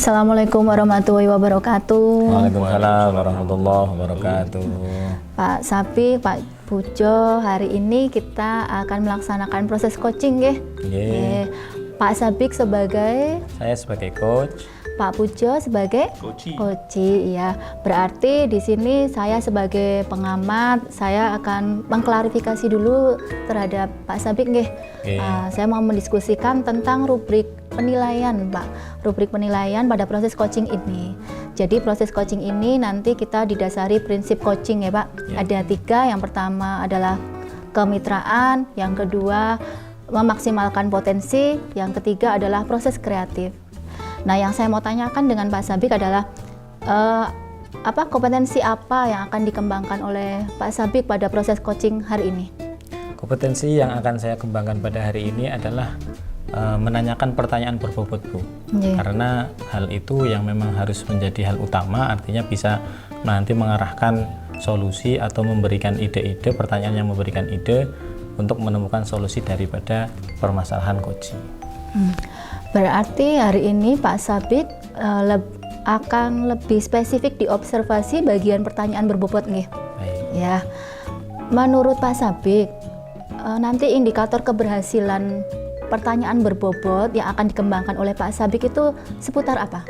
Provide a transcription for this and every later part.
Assalamualaikum warahmatullahi wabarakatuh. Waalaikumsalam warahmatullahi wabarakatuh. Pak Sapi, Pak Pujo, hari ini kita akan melaksanakan proses coaching ya. Pak Sabik sebagai, Saya sebagai coach, Pak Pujo sebagai coach, ya. Berarti di sini saya sebagai pengamat, saya akan mengklarifikasi dulu terhadap Pak Sabik nggih. Saya mau mendiskusikan tentang rubrik penilaian, Pak. Rubrik penilaian pada proses coaching ini. Jadi proses coaching ini nanti kita didasari prinsip coaching ya, Pak. Ada 3. Yang pertama adalah kemitraan, yang kedua memaksimalkan potensi, yang ketiga adalah proses kreatif. Nah, yang saya mau tanyakan dengan Pak Sabik adalah kompetensi apa yang akan dikembangkan oleh Pak Sabik pada proses coaching hari ini? kompetensi yang akan saya kembangkan pada hari ini adalah menanyakan pertanyaan berbobot, Bu. Karena hal itu yang memang harus menjadi hal utama, artinya bisa nanti mengarahkan solusi atau memberikan ide-ide, pertanyaan yang memberikan ide untuk menemukan solusi daripada permasalahan coaching. Berarti hari ini Pak Sabik akan lebih spesifik di observasi bagian pertanyaan berbobot nih. Ya. Menurut Pak Sabik, nanti indikator keberhasilan pertanyaan berbobot yang akan dikembangkan oleh Pak Sabik itu seputar apa?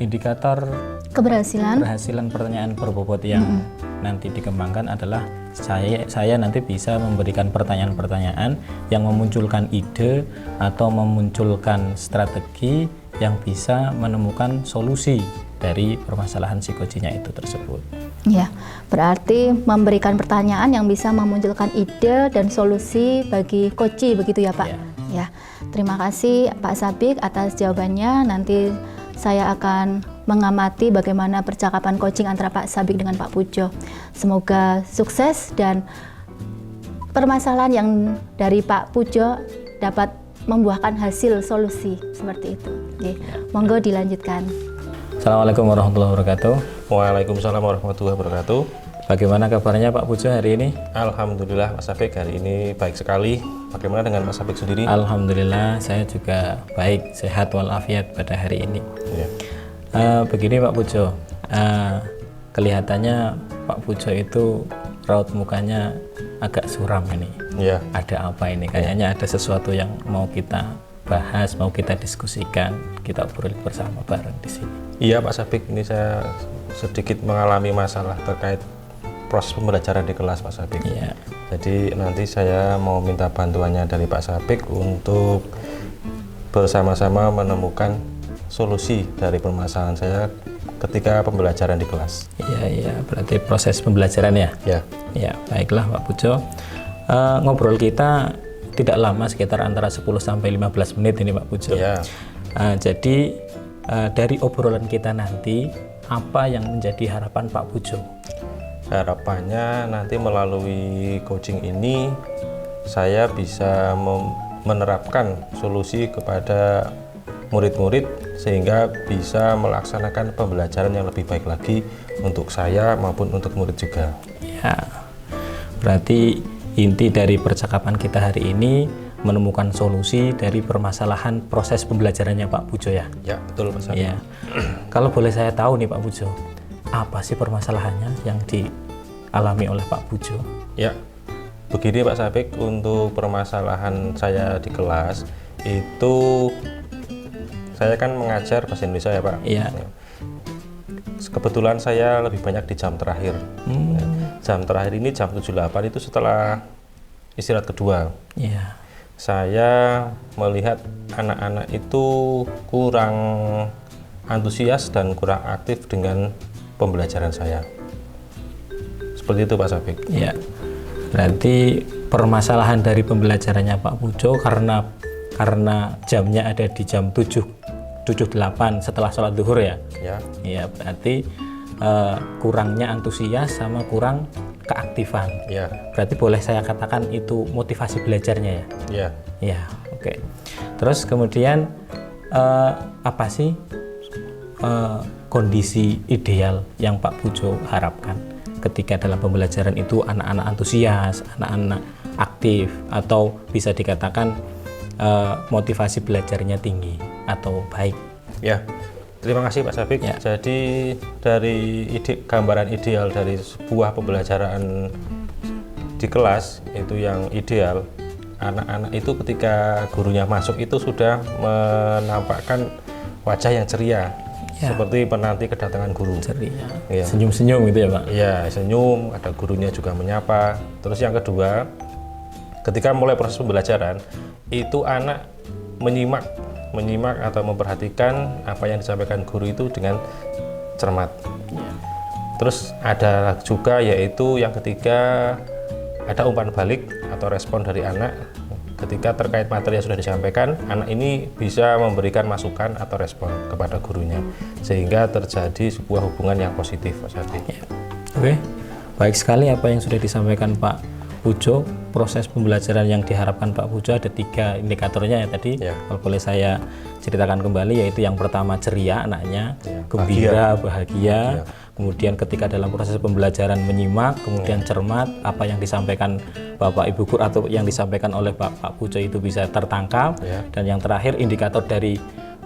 Indikator keberhasilan pertanyaan berbobot yang nanti dikembangkan adalah saya nanti bisa memberikan pertanyaan-pertanyaan yang memunculkan ide atau memunculkan strategi yang bisa menemukan solusi dari permasalahan psikologinya itu tersebut. Ya, berarti memberikan pertanyaan yang bisa memunculkan ide dan solusi bagi coach, begitu ya, Pak? Ya. Terima kasih Pak Sabik atas jawabannya. Nanti saya akan mengamati bagaimana percakapan coaching antara Pak Sabik dengan Pak Pujo. Semoga sukses dan permasalahan yang dari Pak Pujo dapat membuahkan hasil solusi seperti itu. Monggo dilanjutkan. Assalamualaikum warahmatullahi wabarakatuh. Waalaikumsalam warahmatullahi wabarakatuh. Bagaimana kabarnya Pak Pujo hari ini? Alhamdulillah Mas Sabik hari ini baik sekali. Bagaimana dengan Mas Sabik sendiri? Alhamdulillah saya juga baik, sehat walafiat pada hari ini. Begini Pak Pujo, kelihatannya Pak Pujo itu raut mukanya agak suram ini. Ada apa ini? Kayaknya ada sesuatu yang mau kita bahas, mau kita diskusikan, kita obrolin bersama bareng di sini. Iya Pak Sabik, ini saya sedikit mengalami masalah terkait proses pembelajaran di kelas Pak Sabik. Jadi nanti saya mau minta bantuannya dari Pak Sabik untuk bersama-sama menemukan solusi dari permasalahan saya ketika pembelajaran di kelas. Iya, berarti proses pembelajaran ya? Ya, baiklah Pak Pujo. Ngobrol kita tidak lama, sekitar antara 10-15 menit ini Pak Pujo. Jadi dari obrolan kita nanti, apa yang menjadi harapan Pak Pujo? Harapannya nanti melalui coaching ini saya bisa menerapkan solusi kepada murid-murid sehingga bisa melaksanakan pembelajaran yang lebih baik lagi untuk saya maupun untuk murid juga. Ya, berarti inti dari percakapan kita hari ini menemukan solusi dari permasalahan proses pembelajarannya Pak Pujo ya? Ya, betul Pak Sabik. Ya. Kalau boleh saya tahu nih Pak Pujo, apa sih permasalahannya yang dialami oleh Pak Pujo? Ya, begini Pak Sabik, untuk permasalahan saya di kelas itu saya kan mengajar bahasa Indonesia ya Pak. Kebetulan saya lebih banyak di jam terakhir. Jam terakhir ini jam 7.08 itu setelah istirahat kedua. Saya melihat anak-anak itu kurang antusias dan kurang aktif dengan pembelajaran saya. Seperti itu Pak Sabik. Ya, berarti permasalahan dari pembelajarannya Pak Pujo karena jamnya ada di jam 7.08 setelah sholat zuhur ya? Iya, berarti kurangnya antusias sama kurang keaktifan. Berarti boleh saya katakan itu motivasi belajarnya ya? Iya, oke. Terus kemudian apa sih kondisi ideal yang Pak Pujo harapkan ketika dalam pembelajaran itu anak-anak antusias, anak-anak aktif, atau bisa dikatakan motivasi belajarnya tinggi? atau baik? Ya, terima kasih Pak Sabik. Ya. Jadi dari gambaran ideal dari sebuah pembelajaran di kelas itu yang ideal, anak-anak itu ketika gurunya masuk itu sudah menampakkan wajah yang ceria. Seperti penanti kedatangan guru. Ceria. Ya. Senyum-senyum gitu ya Pak? Iya, senyum, ada gurunya juga menyapa. Terus yang kedua, ketika mulai proses pembelajaran, itu anak menyimak atau memperhatikan apa yang disampaikan guru itu dengan cermat. Ya. Terus ada juga yaitu yang ketiga, ada umpan balik atau respon dari anak. Ketika terkait materi yang sudah disampaikan, anak ini bisa memberikan masukan atau respon kepada gurunya, sehingga terjadi sebuah hubungan yang positif, Pak Sabik. Ya. Oke, baik sekali apa yang sudah disampaikan Pak Pujo. Proses pembelajaran yang diharapkan Pak Pujo ada 3 indikatornya ya tadi. Ya. Kalau boleh saya ceritakan kembali, yaitu yang pertama ceria anaknya, gembira, bahagia. Ya. Kemudian ketika dalam proses pembelajaran menyimak, kemudian cermat, apa yang disampaikan Bapak Ibu guru atau yang disampaikan oleh Pak Pujo itu bisa tertangkap. Dan yang terakhir indikator dari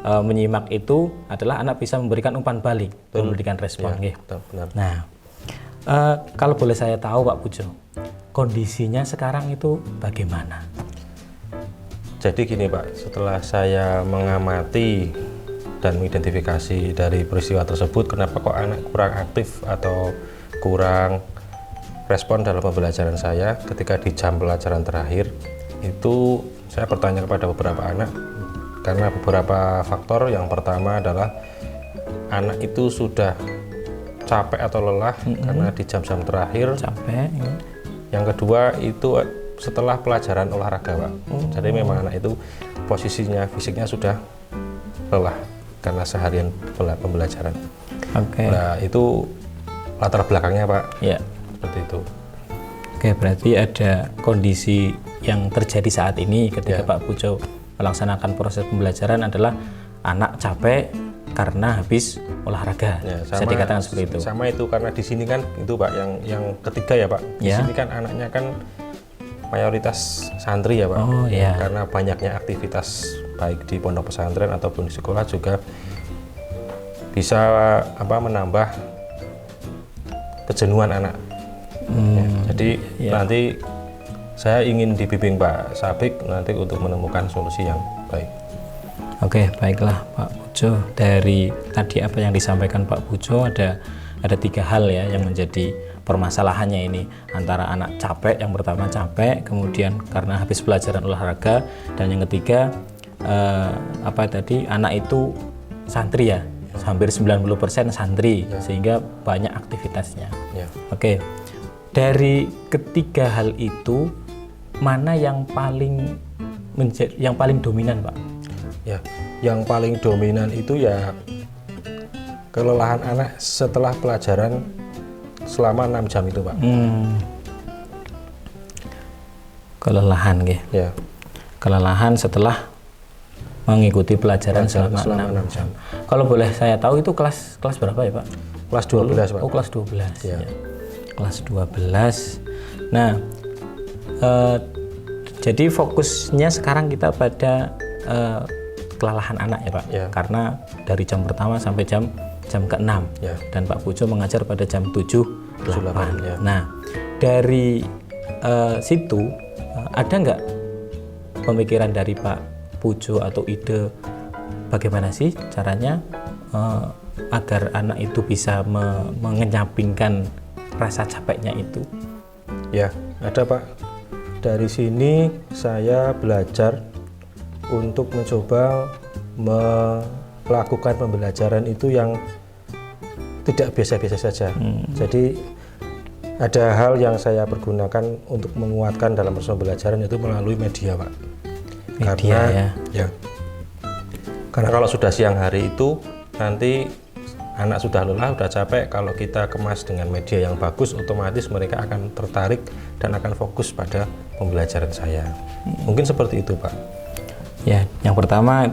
menyimak itu adalah anak bisa memberikan umpan balik, memberikan respon. Benar. Nah, kalau boleh saya tahu Pak Pujo, kondisinya sekarang itu bagaimana? Jadi gini Pak, setelah saya mengamati dan mengidentifikasi dari peristiwa tersebut, kenapa kok anak kurang aktif atau kurang respon dalam pembelajaran saya ketika di jam pelajaran terakhir, itu saya bertanya kepada beberapa anak karena beberapa faktor. Yang pertama adalah anak itu sudah capek atau lelah karena di jam-jam terakhir capek. Yang kedua itu setelah pelajaran olahraga Pak. Jadi memang anak itu posisinya fisiknya sudah lelah karena seharian pembelajaran. Nah itu latar belakangnya Pak. Ya. Seperti itu. Oke, berarti ada kondisi yang terjadi saat ini ketika Pak Pujo melaksanakan proses pembelajaran adalah anak capek karena habis olahraga. Bisa dikatakan seperti itu. Sama itu karena di sini kan itu Pak yang ketiga ya Pak. Di sini kan anaknya kan mayoritas santri ya Pak. Karena banyaknya aktivitas baik di pondok pesantren ataupun di sekolah juga bisa menambah kejenuhan anak. Jadi nanti saya ingin dibimbing Pak Sabik nanti untuk menemukan solusi yang baik. Oke, baiklah Pak Pujo. Dari tadi apa yang disampaikan Pak Pujo ada 3 hal ya yang menjadi permasalahannya ini, antara anak capek, yang pertama capek, kemudian karena habis pelajaran olahraga, dan yang ketiga anak itu santri ya, hampir 90% santri sehingga banyak aktivitasnya. Oke, dari ketiga hal itu mana yang paling dominan Pak? Ya, yang paling dominan itu ya kelelahan anak setelah pelajaran selama 6 jam itu Pak. Kelelahan ya. Kelelahan setelah mengikuti pelajaran selama 6 jam. Kalau boleh saya tahu itu kelas berapa ya Pak? Kelas 12 Pak. Oh, kelas 12 ya. Kelas 12. Nah, jadi fokusnya sekarang kita pada kelelahan anak ya Pak, karena dari jam pertama sampai jam ke-6 dan Pak Pujo mengajar pada jam 7-8. Nah, dari situ ada nggak pemikiran dari Pak Pujo atau ide bagaimana sih caranya agar anak itu bisa mengenyampingkan rasa capeknya itu? Ya, ada Pak. Dari sini saya belajar untuk mencoba melakukan pembelajaran itu yang tidak biasa-biasa saja. Jadi ada hal yang saya pergunakan untuk menguatkan dalam proses pembelajaran itu melalui media Pak. Karena kalau sudah siang hari itu nanti anak sudah lelah, sudah capek, kalau kita kemas dengan media yang bagus, otomatis mereka akan tertarik dan akan fokus pada pembelajaran saya. Mungkin seperti itu Pak. Ya, yang pertama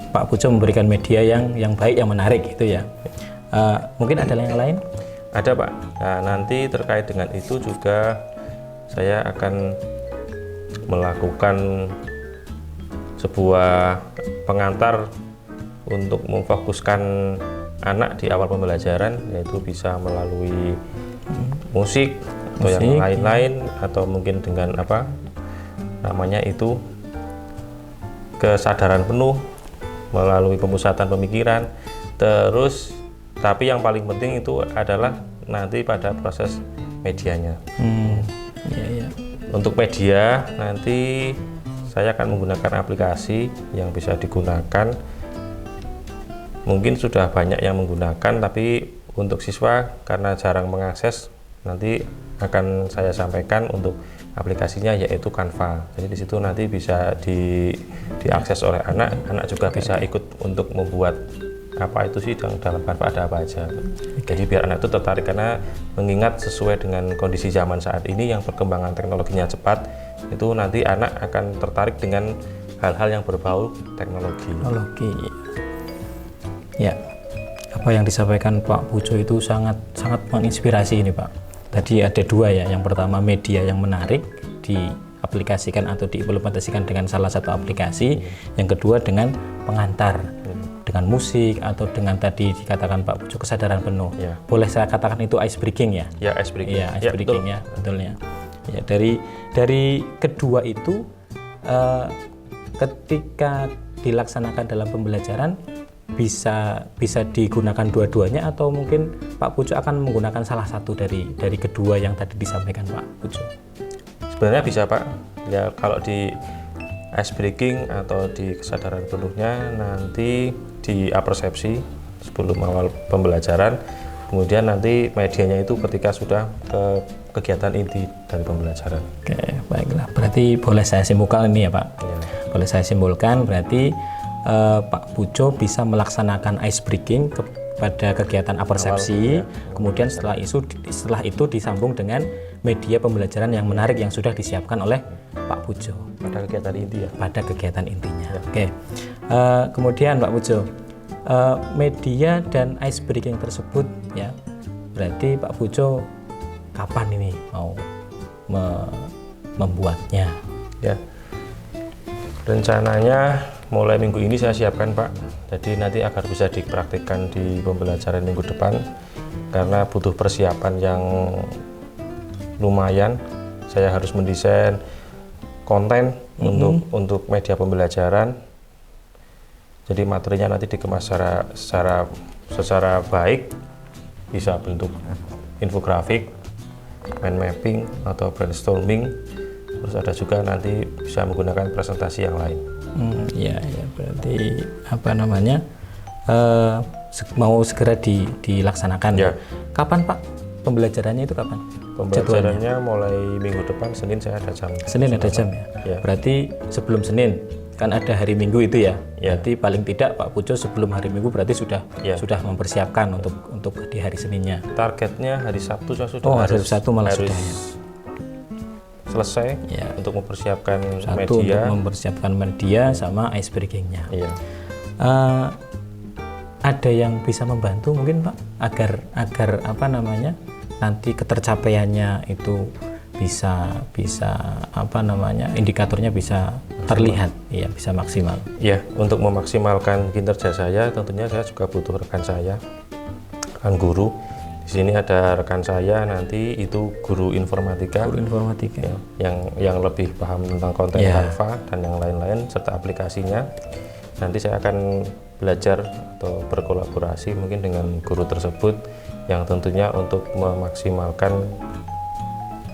Pak Pujo memberikan media yang baik, yang menarik gitu ya. Mungkin ada yang lain? Ada Pak. Nah, nanti terkait dengan itu juga saya akan melakukan sebuah pengantar untuk memfokuskan anak di awal pembelajaran, yaitu bisa melalui musik atau yang lain-lain, atau mungkin dengan apa namanya itu kesadaran penuh melalui pemusatan pemikiran. Terus tapi yang paling penting itu adalah nanti pada proses medianya. Untuk media nanti saya akan menggunakan aplikasi yang bisa digunakan. Mungkin sudah banyak yang menggunakan, tapi untuk siswa karena jarang mengakses, nanti akan saya sampaikan untuk aplikasinya, yaitu Canva. Jadi di situ nanti bisa diakses oleh anak juga bisa ikut untuk membuat apa itu sih dalam Canva ada apa aja. Jadi biar anak itu tertarik, karena mengingat sesuai dengan kondisi zaman saat ini yang perkembangan teknologinya cepat, itu nanti anak akan tertarik dengan hal-hal yang berbau teknologi. Ya, apa yang disampaikan Pak Pujo itu sangat menginspirasi ini Pak. Tadi ada dua ya, yang pertama media yang menarik diaplikasikan atau diimplementasikan dengan salah satu aplikasi, yang kedua dengan pengantar, dengan musik atau dengan tadi dikatakan Pak Pujo kesadaran penuh. Boleh saya katakan itu ice breaking ya? Ya, ice breaking. Ya, ice breaking ya, betul ya. Ya, dari kedua itu ketika dilaksanakan dalam pembelajaran bisa digunakan dua-duanya, atau mungkin Pak Pujo akan menggunakan salah satu dari kedua yang tadi disampaikan Pak Pujo? Sebenarnya bisa Pak. Ya, kalau di ice breaking atau di kesadaran penuhnya nanti di apersepsi sebelum awal pembelajaran, kemudian nanti medianya itu ketika sudah ke kegiatan inti dari pembelajaran. Oke, baiklah. Berarti boleh saya simpulkan ini ya Pak? Ya. Boleh saya simpulkan berarti Pak Pujo bisa melaksanakan ice breaking pada kegiatan apersepsi, kemudian setelah itu disambung dengan media pembelajaran yang menarik yang sudah disiapkan oleh Pak Pujo pada kegiatan inti ya. Pada kegiatan intinya. Oke. Kemudian Pak Pujo, media dan ice breaking tersebut ya, berarti Pak Pujo kapan ini mau membuatnya? Ya. Rencananya mulai minggu ini saya siapkan Pak, jadi nanti agar bisa dipraktikkan di pembelajaran minggu depan, karena butuh persiapan yang lumayan. Saya harus mendesain konten untuk media pembelajaran, jadi materinya nanti dikemas secara baik, bisa bentuk infografik, mind mapping atau brainstorming. Terus ada juga nanti bisa menggunakan presentasi yang lain. Ya, berarti apa namanya mau segera dilaksanakan. Ya. Kapan Pak pembelajarannya itu kapan? Pembelajarannya mulai minggu depan, Senin saya ada jam. Senin ada jam ya. Berarti sebelum Senin kan ada hari Minggu itu ya. Berarti paling tidak Pak Pujo sebelum hari Minggu berarti sudah mempersiapkan untuk di hari Seninnya. Targetnya hari Sabtu saya sudah. Hari Sabtu malah sudah ya. Selesai untuk mempersiapkan media. Untuk mempersiapkan media sama ice breaking-nya. Ada yang bisa membantu mungkin Pak agar apa namanya nanti ketercapaiannya itu bisa apa namanya indikatornya bisa terlihat, bisa maksimal. Ya, untuk memaksimalkan kinerja saya tentunya saya juga butuh rekan saya, rekan guru. Di sini ada rekan saya nanti itu guru informatika. Yang lebih paham tentang konten Canva dan yang lain-lain serta aplikasinya. Nanti saya akan belajar atau berkolaborasi mungkin dengan guru tersebut yang tentunya untuk memaksimalkan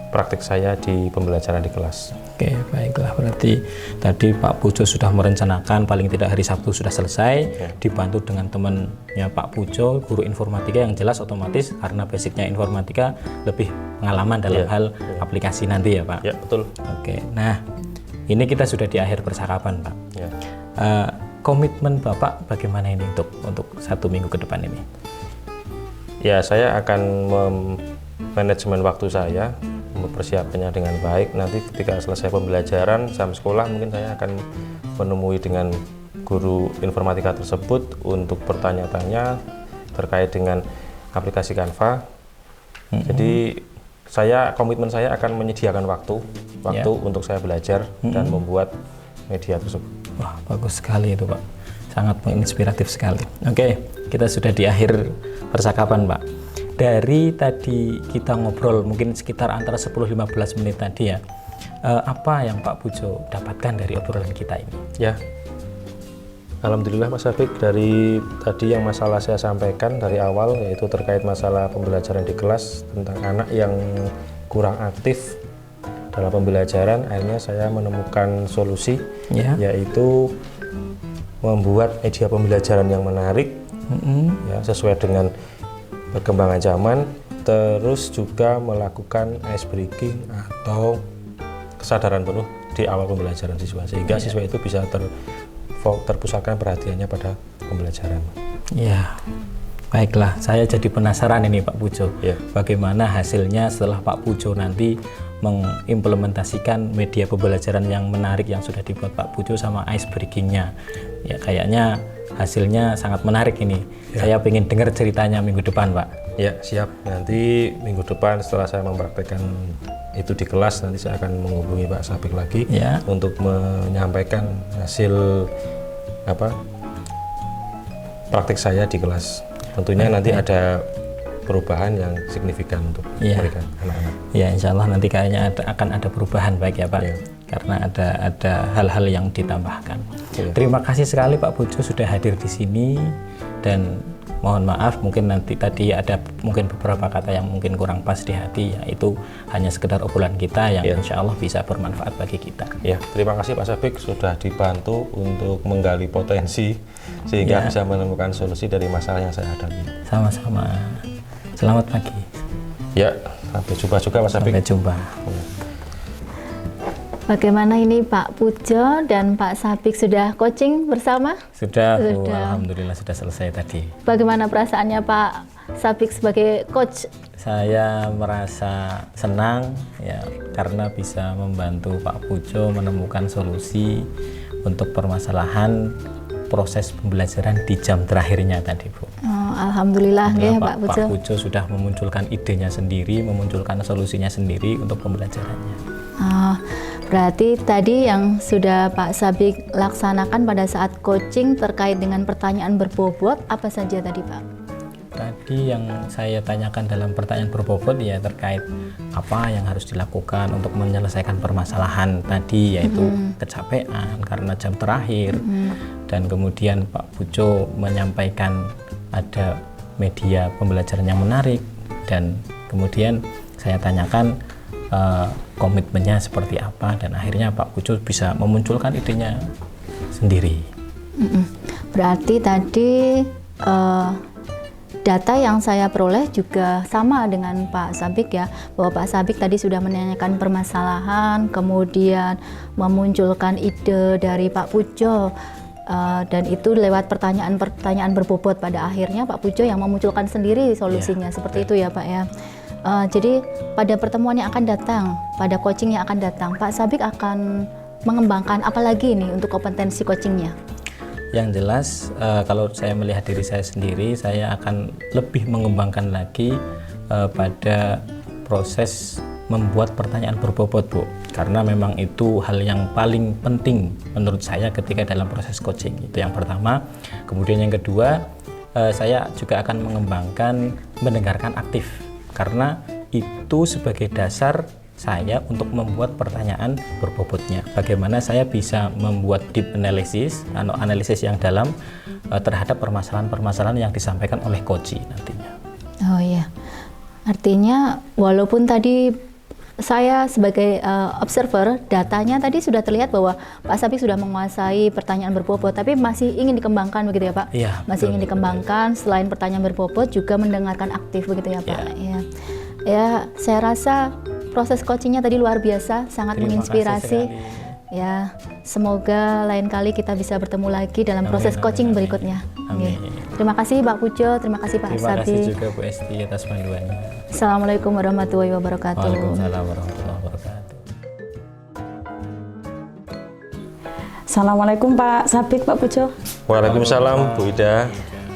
praktik saya di pembelajaran di kelas. Oke, baiklah. Berarti tadi Pak Pujo sudah merencanakan paling tidak hari Sabtu sudah selesai, dibantu dengan temannya Pak Pujo, guru informatika yang jelas otomatis karena basicnya informatika lebih pengalaman dalam hal aplikasi nanti ya Pak. Ya, betul. Oke, nah ini kita sudah di akhir percakapan Pak. Komitmen Bapak bagaimana ini untuk 1 minggu ke depan ini? Ya, saya akan manajemen waktu saya, mempersiapkannya dengan baik. Nanti ketika selesai pembelajaran jam sekolah mungkin saya akan menemui dengan guru informatika tersebut untuk bertanya-tanya terkait dengan aplikasi Canva. Jadi komitmen saya akan menyediakan waktu untuk saya belajar dan membuat media tersebut. Wah, bagus sekali itu Pak. sangat menginspiratif sekali. Oke, kita sudah di akhir percakapan, Pak. Dari tadi kita ngobrol mungkin sekitar antara 10-15 menit tadi ya, apa yang Pak Pujo dapatkan dari obrolan kita ini? Ya, alhamdulillah Mas Sabik, dari tadi yang masalah saya sampaikan dari awal, yaitu terkait masalah pembelajaran di kelas tentang anak yang kurang aktif dalam pembelajaran, akhirnya saya menemukan solusi, yaitu membuat media pembelajaran yang menarik, ya, sesuai dengan perkembangan zaman, terus juga melakukan ice breaking atau kesadaran penuh di awal pembelajaran siswa, sehingga siswa itu bisa terpusatkan perhatiannya pada pembelajaran. Ya, baiklah, saya jadi penasaran ini Pak Pujo, bagaimana hasilnya setelah Pak Pujo nanti mengimplementasikan media pembelajaran yang menarik yang sudah dibuat Pak Pujo sama ice breakingnya. Ya, kayaknya hasilnya sangat menarik ini. Saya ingin dengar ceritanya minggu depan, Pak. Ya, siap. Nanti minggu depan setelah saya mempraktekkan itu di kelas, nanti saya akan menghubungi Pak Sabik lagi untuk menyampaikan hasil praktik saya di kelas. Tentunya nanti ada perubahan yang signifikan untuk mereka anak-anak. Ya, insya Allah nanti kayaknya akan ada perubahan baik ya Pak, karena ada hal-hal yang ditambahkan. Terima kasih sekali Pak Pujo sudah hadir di sini, dan mohon maaf mungkin nanti tadi ada mungkin beberapa kata yang mungkin kurang pas di hati, ya itu hanya sekedar obrolan kita yang insya Allah bisa bermanfaat bagi kita. Ya, terima kasih Pak Sabik sudah dibantu untuk menggali potensi sehingga bisa menemukan solusi dari masalah yang saya hadapi. Sama-sama. Selamat pagi. Ya, sampai jumpa juga Pak Sabik. Sampai jumpa. Bagaimana ini Pak Pujo dan Pak Sabik sudah coaching bersama? Sudah. Alhamdulillah sudah selesai tadi. Bagaimana perasaannya Pak Sabik sebagai coach? Saya merasa senang ya, karena bisa membantu Pak Pujo menemukan solusi untuk permasalahan proses pembelajaran di jam terakhirnya tadi, Bu. Oh, alhamdulillah ya, Pak Pujo. Pak Pujo sudah memunculkan idenya sendiri, memunculkan solusinya sendiri untuk pembelajarannya. Oh, berarti tadi yang sudah Pak Sabik laksanakan pada saat coaching terkait dengan pertanyaan berbobot apa saja tadi, Pak? Tadi yang saya tanyakan dalam pertanyaan berbobot ya terkait apa yang harus dilakukan untuk menyelesaikan permasalahan tadi, yaitu kecapean karena jam terakhir, dan kemudian Pak Pujo menyampaikan ada media pembelajaran yang menarik, dan kemudian saya tanyakan komitmennya seperti apa, dan akhirnya Pak Pujo bisa memunculkan idenya sendiri. Berarti tadi data yang saya peroleh juga sama dengan Pak Sabik ya, bahwa Pak Sabik tadi sudah menanyakan permasalahan, kemudian memunculkan ide dari Pak Pujo, dan itu lewat pertanyaan berbobot. Pada akhirnya Pak Pujo yang memunculkan sendiri solusinya, seperti itu ya Pak ya. Jadi pada pertemuan yang akan datang, pada coaching yang akan datang, Pak Sabik akan mengembangkan apa lagi nih untuk kompetensi coachingnya? Yang jelas kalau saya melihat diri saya sendiri, saya akan lebih mengembangkan lagi pada proses membuat pertanyaan berbobot, Bu, karena memang itu hal yang paling penting menurut saya ketika dalam proses coaching. Itu yang pertama. Kemudian yang kedua, saya juga akan mengembangkan mendengarkan aktif, karena itu sebagai dasar saya untuk membuat pertanyaan berbobotnya. Bagaimana saya bisa membuat deep analysis, analisis yang dalam terhadap permasalahan-permasalahan yang disampaikan oleh coach nantinya. Oh iya, artinya walaupun tadi saya sebagai observer, datanya tadi sudah terlihat bahwa Pak Sabik sudah menguasai pertanyaan berbobot, tapi masih ingin dikembangkan begitu ya Pak? Iya. Masih ingin dikembangkan, selain pertanyaan berbobot juga mendengarkan aktif begitu ya Pak? Iya. Ya, saya rasa proses coachingnya tadi luar biasa, sangat menginspirasi. Ya, semoga lain kali kita bisa bertemu lagi dalam proses coaching berikutnya. Amin. Terima kasih Pak Pujo, terima kasih Pak Sabik. Terima kasih juga Bu Esti atas panduannya. Assalamualaikum warahmatullahi wabarakatuh. Waalaikumsalam warahmatullahi wabarakatuh. Assalamualaikum Pak Sabik, Pak Pujo. Waalaikumsalam Bu Ida.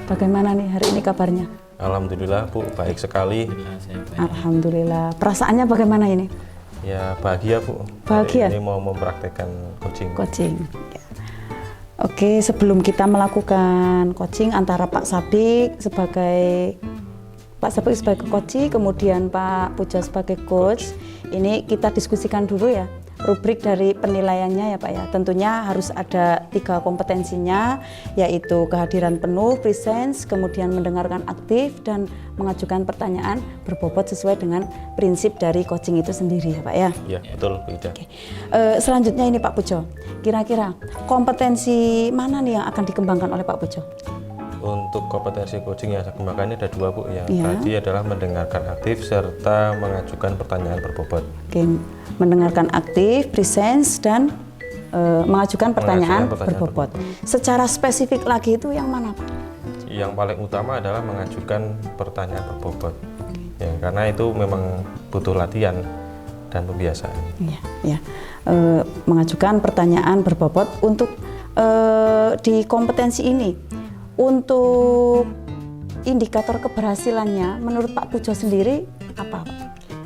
Bagaimana nih hari ini kabarnya? Alhamdulillah Bu, baik sekali. Alhamdulillah. Perasaannya bagaimana ini? Ya bahagia Bu. Bahagia? Hari ini mau mempraktekkan coaching. Coaching. Oke, sebelum kita melakukan coaching antara Pak Sabik sebagai coach, kemudian Pak Pujo sebagai coach, ini kita diskusikan dulu ya rubrik dari penilaiannya ya Pak ya. Tentunya harus ada 3 kompetensinya, yaitu kehadiran penuh, presence, kemudian mendengarkan aktif, dan mengajukan pertanyaan berbobot sesuai dengan prinsip dari coaching itu sendiri ya Pak ya. Iya, betul Bu Ida. Oke. Selanjutnya ini Pak Pujo, kira-kira kompetensi mana nih yang akan dikembangkan oleh Pak Pujo? Untuk kompetensi coaching yang saya kembangkan ini ada 2 Bu. Yang Iya. tadi adalah mendengarkan aktif serta mengajukan pertanyaan berbobot. Oke, mendengarkan aktif, presence, dan mengajukan pertanyaan berbobot. Secara spesifik lagi itu yang mana Pak? Yang paling utama adalah mengajukan pertanyaan berbobot. Ya, karena itu memang butuh latihan dan pembiasaan. Iya, ya. Mengajukan pertanyaan berbobot untuk di kompetensi ini. Untuk indikator keberhasilannya, menurut Pak Pujo sendiri apa Pak?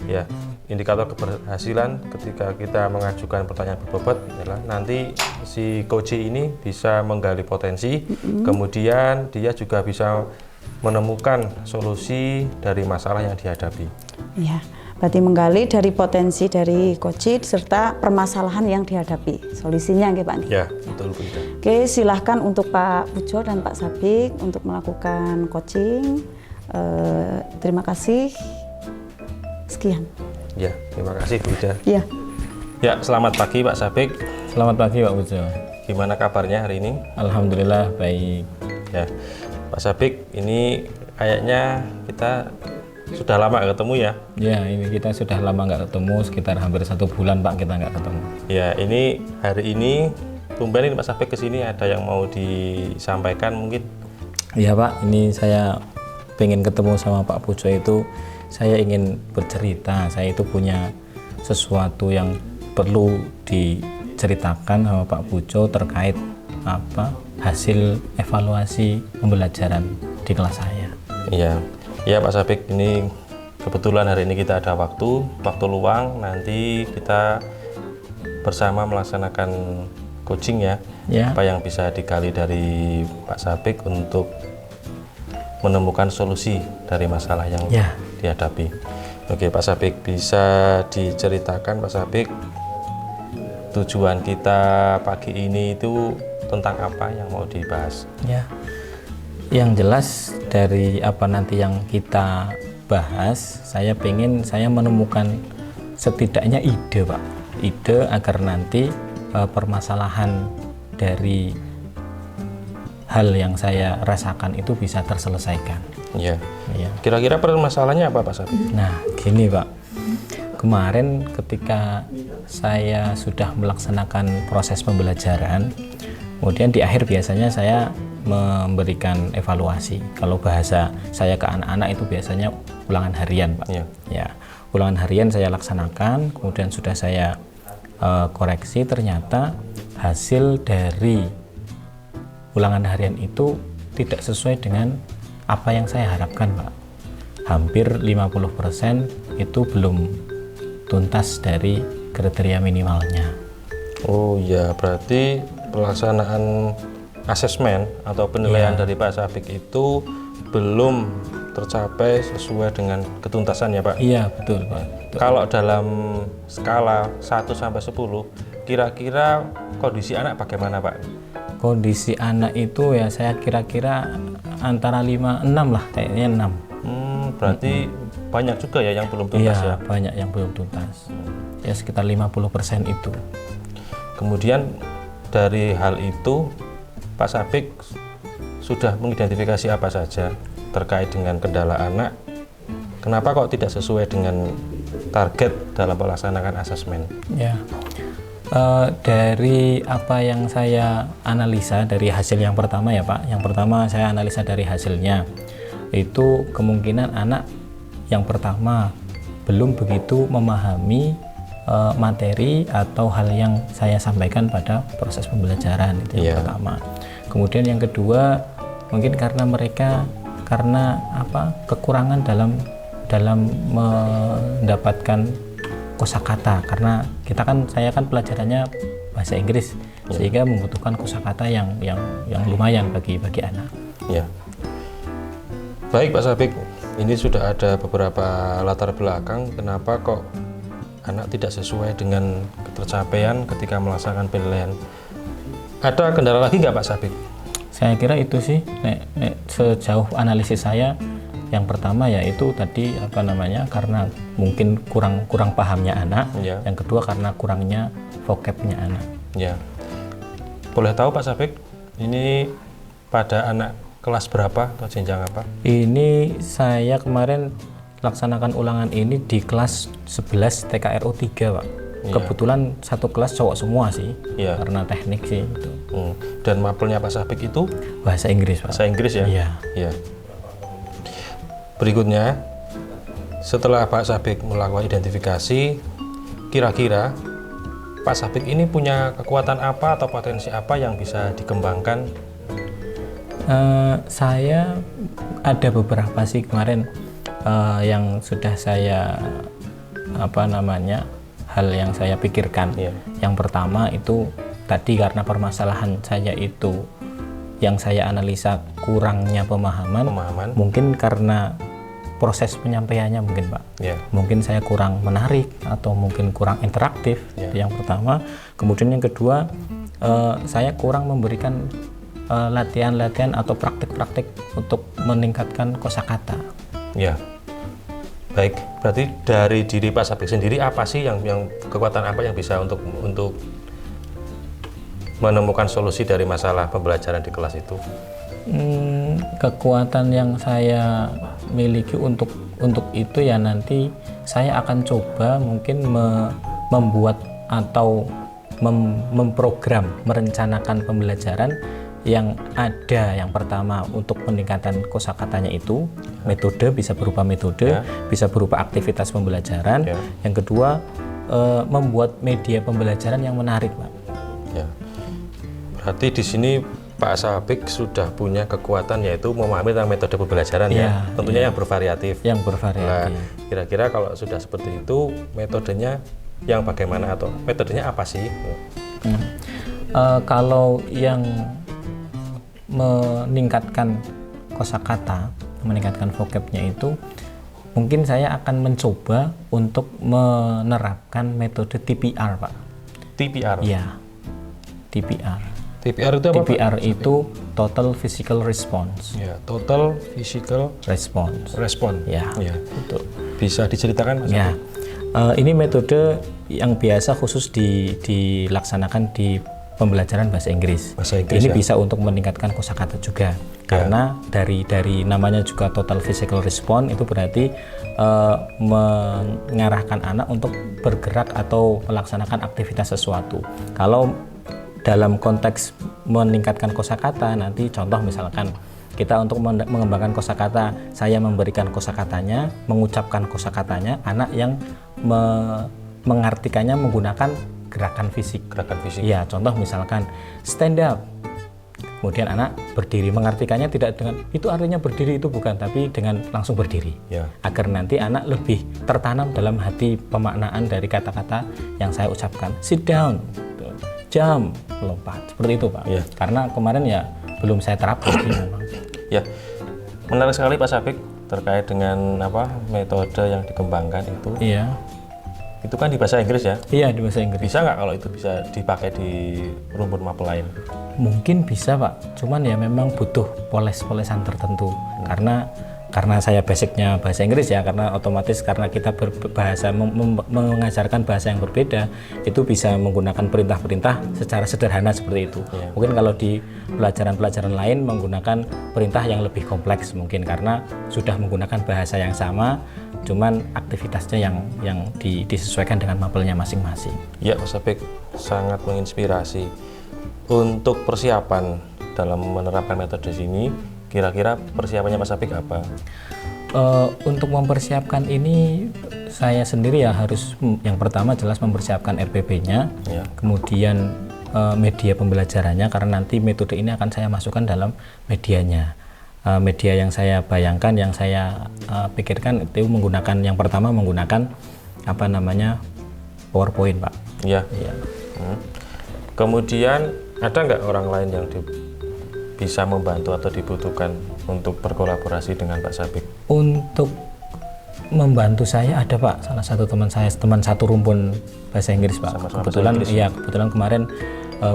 Ya, indikator keberhasilan ketika kita mengajukan pertanyaan berbobot adalah nanti si coach ini bisa menggali potensi, kemudian dia juga bisa menemukan solusi dari masalah yang dihadapi. Ya, berarti menggali dari potensi dari coach serta permasalahan yang dihadapi, solusinya nggih Pak? Ya, betul Bu Ida. Oke, silahkan untuk Pak Pujo dan Pak Sabik untuk melakukan coaching. Terima kasih. Sekian. Ya, terima kasih Bu Ida. Ya. Ya, selamat pagi Pak Sabik. Selamat pagi Pak Pujo. Gimana kabarnya hari ini? Alhamdulillah baik. Ya, Pak Sabik, ini kayaknya kita sudah lama nggak ketemu ya? Ya, ini kita sudah lama nggak ketemu, sekitar hampir 1 bulan Pak kita nggak ketemu. Ya, ini hari ini tumben ini Pak Sabik kesini, ada yang mau disampaikan mungkin? Iya Pak, ini saya pengen ketemu sama Pak Pujo itu, saya ingin bercerita, saya itu punya sesuatu yang perlu diceritakan sama Pak Pujo terkait hasil evaluasi pembelajaran di kelas saya. Iya, ya Pak Sabik, ini kebetulan hari ini kita ada waktu luang, nanti kita bersama melaksanakan coaching ya. Apa yang bisa digali dari Pak Sabik untuk menemukan solusi dari masalah yang dihadapi. Oke Pak Sabik, bisa diceritakan Pak Sabik tujuan kita pagi ini itu tentang apa yang mau dibahas? Ya, yang jelas dari apa nanti yang kita bahas, saya menemukan setidaknya ide Pak, ide agar nanti permasalahan dari hal yang saya rasakan itu bisa terselesaikan. Ya. Kira-kira permasalahannya apa Pak Sabik? Nah, gini Pak, kemarin ketika saya sudah melaksanakan proses pembelajaran, kemudian di akhir biasanya saya memberikan evaluasi. Kalau bahasa saya ke anak-anak itu biasanya ulangan harian Pak. Ya, ulangan harian saya laksanakan, kemudian sudah saya koreksi, ternyata hasil dari ulangan harian itu tidak sesuai dengan apa yang saya harapkan Pak. Hampir 50% itu belum tuntas dari kriteria minimalnya. Oh ya, berarti pelaksanaan asesmen atau penilaian dari Pak Sabik itu belum tercapai sesuai dengan ketuntasan ya Pak? Iya, betul Pak. Betul. Kalau dalam skala 1 sampai 10, kira-kira kondisi anak bagaimana Pak? Kondisi anak itu ya saya kira-kira antara 5-6 lah, kayaknya 6. Berarti banyak juga ya yang belum tuntas ya? Banyak yang belum tuntas. Ya sekitar 50% itu. Kemudian dari hal itu Pak Sabik sudah mengidentifikasi apa saja terkait dengan kendala anak, kenapa kok tidak sesuai dengan target dalam melaksanakan asesmen? Ya, dari apa yang saya analisa dari hasil yang pertama ya Pak, yang pertama saya analisa dari hasilnya, itu kemungkinan anak yang pertama belum begitu memahami materi atau hal yang saya sampaikan pada proses pembelajaran, itu yang pertama. Kemudian yang kedua, mungkin karena mereka kekurangan dalam mendapatkan kosakata, karena saya kan pelajarannya bahasa Inggris, sehingga membutuhkan kosakata yang lumayan bagi anak. Ya. Baik Pak Sabik, ini sudah ada beberapa latar belakang kenapa kok anak tidak sesuai dengan tercapaian ketika melaksanakan penilaian. Ada kendala lagi nggak Pak Sabik? Saya kira itu sih, sejauh analisis saya. Yang pertama yaitu tadi karena mungkin kurang pahamnya anak. Ya. Yang kedua karena kurangnya vocabnya anak. Ya. Boleh tahu Pak Sabik, ini pada anak kelas berapa atau jenjang apa? Ini saya kemarin laksanakan ulangan ini di kelas 11 TKRO 3 Pak. Ya. Kebetulan satu kelas cowok semua sih, ya. Karena teknik sih. Gitu. Dan mapelnya Pak Sabik itu? Bahasa Inggris Pak. Bahasa Inggris ya? Iya. Ya. Berikutnya, setelah Pak Sabik melakukan identifikasi, kira-kira Pak Sabik ini punya kekuatan apa atau potensi apa yang bisa dikembangkan? Saya ada beberapa sih kemarin yang sudah saya hal yang saya pikirkan. Yang pertama itu tadi karena permasalahan saya itu yang saya analisa kurangnya pemahaman. Mungkin karena proses penyampaiannya mungkin Pak. Mungkin saya kurang menarik atau mungkin kurang interaktif. Itu yang pertama. Kemudian yang kedua, saya kurang memberikan latihan-latihan atau praktik-praktik untuk meningkatkan kosakata. Ya. Baik, berarti dari diri Pak Sabik sendiri apa sih yang kekuatan apa yang bisa untuk menemukan solusi dari masalah pembelajaran di kelas itu? Kekuatan yang saya miliki untuk itu ya nanti saya akan coba mungkin membuat atau memprogram, merencanakan pembelajaran yang ada. Yang pertama untuk peningkatan kosakatanya itu metode, bisa berupa metode, bisa berupa aktivitas pembelajaran. Yang kedua membuat media pembelajaran yang menarik Pak. Berarti di sini Pak Sabik sudah punya kekuatan yaitu memahami tentang metode pembelajaran tentunya yang bervariatif. Nah, kira-kira kalau sudah seperti itu metodenya yang bagaimana atau metodenya apa sih? Kalau yang meningkatkan kosakata, meningkatkan vocabnya itu mungkin saya akan mencoba untuk menerapkan metode TPR Pak. TPR? Iya, TPR. TPR itu apa? TPR Pak? Itu Total Physical Response. Ya, Total Physical Response. Ya. Betul. Bisa diceritakan Mas? Ya. Ini metode yang biasa khusus dilaksanakan di pembelajaran bahasa Inggris. Ini bisa untuk meningkatkan kosakata juga. Karena dari namanya juga Total Physical Response itu berarti mengarahkan anak untuk bergerak atau melaksanakan aktivitas sesuatu. Kalau dalam konteks meningkatkan kosakata, nanti contoh misalkan kita untuk mengembangkan kosakata, saya memberikan kosakatanya, mengucapkan kosakatanya, anak yang mengartikannya menggunakan gerakan fisik. Ya, contoh misalkan stand up. Kemudian anak berdiri, mengartikannya tidak dengan itu artinya berdiri itu bukan, tapi dengan langsung berdiri. Agar nanti anak lebih tertanam dalam hati pemaknaan dari kata-kata yang saya ucapkan. Sit down. Jam, lompat, seperti itu Pak. Karena kemarin ya belum saya terapkan memang. Ya, menarik sekali Pak Sabik terkait dengan metode yang dikembangkan itu. Itu kan di bahasa Inggris ya? Iya, di bahasa Inggris. Bisa nggak kalau itu bisa dipakai di rumpun mapel lain? Mungkin bisa Pak, cuman ya memang butuh poles-polesan tertentu. Karena saya basicnya bahasa Inggris ya, karena otomatis karena kita berbahasa mengajarkan bahasa yang berbeda, itu bisa menggunakan perintah-perintah secara sederhana seperti itu. Mungkin kalau di pelajaran-pelajaran lain menggunakan perintah yang lebih kompleks mungkin karena sudah menggunakan bahasa yang sama, cuman aktivitasnya yang disesuaikan dengan mapelnya masing-masing. Ya, Mas Sabik sangat menginspirasi. Untuk persiapan dalam menerapkan metode sini, kira-kira persiapannya Mas Sabik apa? Untuk mempersiapkan ini saya sendiri ya harus yang pertama jelas mempersiapkan RPP-nya, kemudian media pembelajarannya karena nanti metode ini akan saya masukkan dalam medianya. Media yang saya bayangkan, yang saya pikirkan itu menggunakan yang pertama menggunakan PowerPoint Pak. Kemudian ada nggak orang lain yang bisa membantu atau dibutuhkan untuk berkolaborasi dengan Pak Sabik? Untuk membantu saya ada Pak, salah satu teman saya, teman satu rumpun bahasa Inggris Pak. Sama-sama kebetulan bahasa Inggris. ya kebetulan kemarin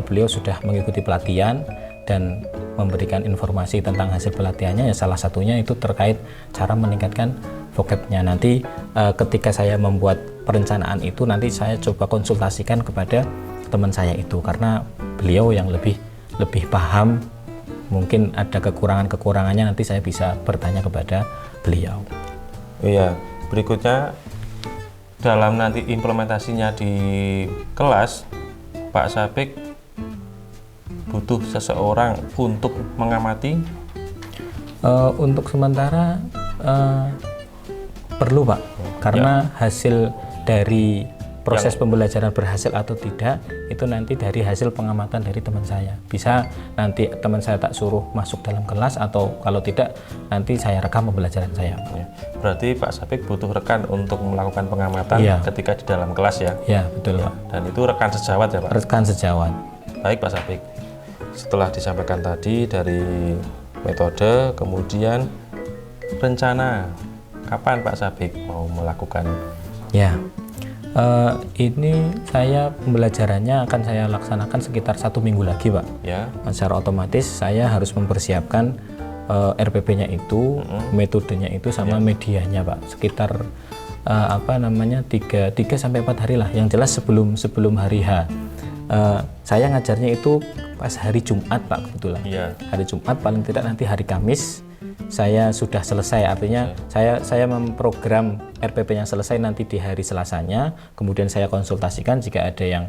beliau sudah mengikuti pelatihan dan memberikan informasi tentang hasil pelatihannya. Ya salah satunya itu terkait cara meningkatkan vocabnya. Nanti ketika saya membuat perencanaan itu, nanti saya coba konsultasikan kepada teman saya itu, karena beliau yang lebih paham. Mungkin ada kekurangannya, nanti saya bisa bertanya kepada beliau. Iya, berikutnya dalam nanti implementasinya di kelas, Pak Sabik butuh seseorang untuk mengamati. Untuk sementara perlu Pak, karena hasil dari proses pembelajaran berhasil atau tidak itu nanti dari hasil pengamatan dari teman saya. Bisa nanti teman saya tak suruh masuk dalam kelas, atau kalau tidak nanti saya rekam pembelajaran saya. Ya, berarti Pak Sabik butuh rekan untuk melakukan pengamatan ketika di dalam kelas ya? Ya betul Pak. Dan itu rekan sejawat ya Pak? Rekan sejawat. Baik Pak Sabik, setelah disampaikan tadi dari metode, kemudian rencana kapan Pak Sabik mau melakukan? Ya, ini saya pembelajarannya akan saya laksanakan sekitar 1 minggu lagi Pak. Ya. Secara otomatis saya harus mempersiapkan RPP-nya itu, metodenya itu, sama medianya Pak. Sekitar 3 sampai 4 hari lah. Yang jelas sebelum hari H. Saya ngajarnya itu pas hari Jumat Pak, kebetulan. Ya. Hari Jumat, paling tidak nanti hari Kamis saya sudah selesai, artinya saya memprogram RPP yang selesai nanti di hari Selasanya. Kemudian saya konsultasikan jika ada yang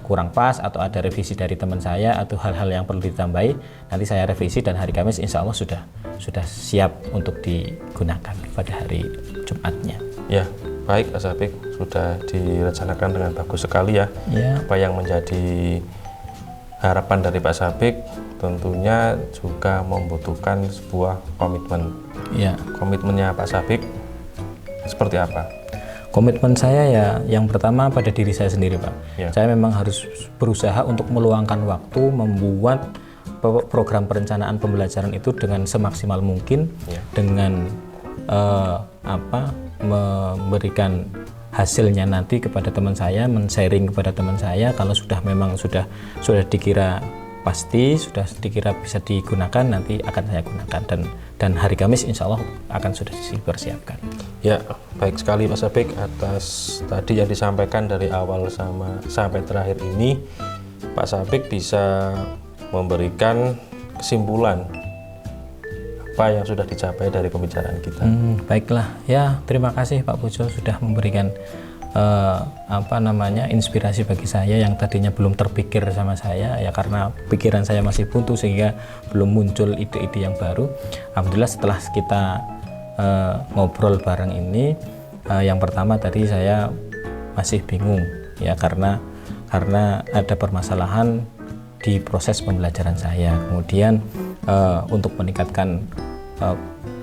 kurang pas atau ada revisi dari teman saya atau hal-hal yang perlu ditambahi, nanti saya revisi dan hari Kamis insya Allah sudah siap untuk digunakan pada hari Jumatnya. Ya, baik Pak Sabik, sudah direncanakan dengan bagus sekali ya. Apa yang menjadi harapan dari Pak Sabik tentunya juga membutuhkan sebuah komitmen. Ya. Komitmennya Pak Sabik seperti apa? Komitmen saya ya yang pertama pada diri saya sendiri Pak. Ya. Saya memang harus berusaha untuk meluangkan waktu membuat program perencanaan pembelajaran itu dengan semaksimal mungkin, dengan memberikan hasilnya nanti kepada teman saya, men-sharing kepada teman saya. Kalau sudah dikira pasti, sudah dikira bisa digunakan, nanti akan saya gunakan, dan hari Kamis insya Allah akan sudah dipersiapkan. Ya, baik sekali Pak Sabik atas tadi yang disampaikan dari awal sampai terakhir ini. Pak Sabik bisa memberikan kesimpulan apa yang sudah dicapai dari pembicaraan kita. Baiklah, ya terima kasih Pak Pujo sudah memberikan inspirasi bagi saya yang tadinya belum terpikir sama saya, ya karena pikiran saya masih buntu sehingga belum muncul ide-ide yang baru. Alhamdulillah setelah kita ngobrol bareng ini, yang pertama tadi saya masih bingung ya karena ada permasalahan di proses pembelajaran saya. Kemudian untuk meningkatkan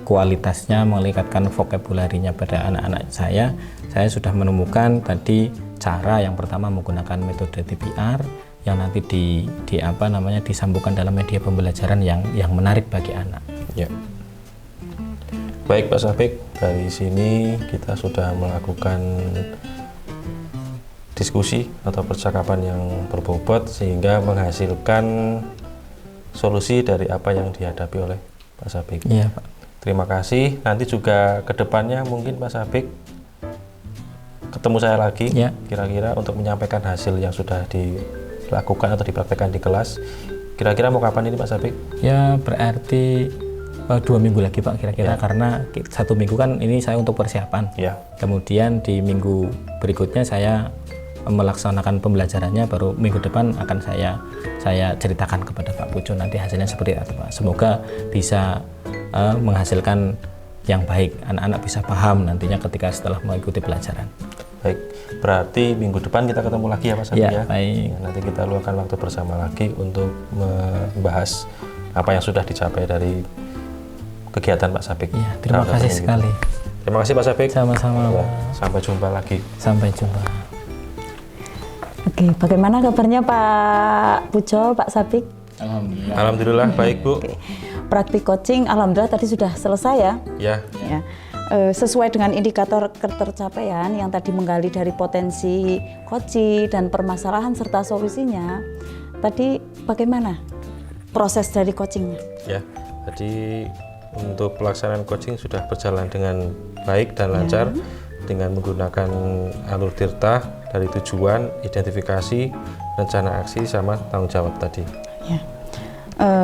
kualitasnya, meningkatkan vokabularinya pada anak-anak saya sudah menemukan tadi cara yang pertama menggunakan metode TPR yang nanti disambungkan dalam media pembelajaran yang menarik bagi anak. Ya. Baik Pak Sabik, dari sini kita sudah melakukan diskusi atau percakapan yang berbobot sehingga menghasilkan solusi dari apa yang dihadapi oleh Pak Sabik. Iya Pak. Terima kasih. Nanti juga kedepannya mungkin Pak Sabik ketemu saya lagi kira-kira untuk menyampaikan hasil yang sudah dilakukan atau dipraktekkan di kelas. Kira-kira mau kapan ini Pak Sabik? Ya berarti 2 minggu lagi Pak kira-kira, karena 1 minggu kan ini saya untuk persiapan. Kemudian di minggu berikutnya saya melaksanakan pembelajarannya, baru minggu depan akan saya ceritakan kepada Pak Pujo nanti hasilnya seperti apa. Semoga bisa menghasilkan yang baik, anak-anak bisa paham nantinya ketika setelah mengikuti pelajaran. Baik, berarti minggu depan kita ketemu lagi ya Pak Sabik ya. Baik. Nanti kita luangkan waktu bersama lagi untuk membahas apa yang sudah dicapai dari kegiatan Pak Sabik. Ya, terima kasih sekali. Terima kasih Pak Sabik. Sama-sama. Sampai jumpa lagi. Sampai jumpa. Oke, bagaimana kabarnya Pak Pujo, Pak Sabik? Alhamdulillah baik Bu. Oke. Praktik coaching alhamdulillah tadi sudah selesai ya. Ya. Ya. Sesuai dengan indikator ketercapaian yang tadi menggali dari potensi koci dan permasalahan serta solusinya, tadi bagaimana proses dari coachingnya? Ya, jadi untuk pelaksanaan coaching sudah berjalan dengan baik dan lancar dengan menggunakan alur tirta dari tujuan, identifikasi, rencana aksi sama tanggung jawab tadi. Ya.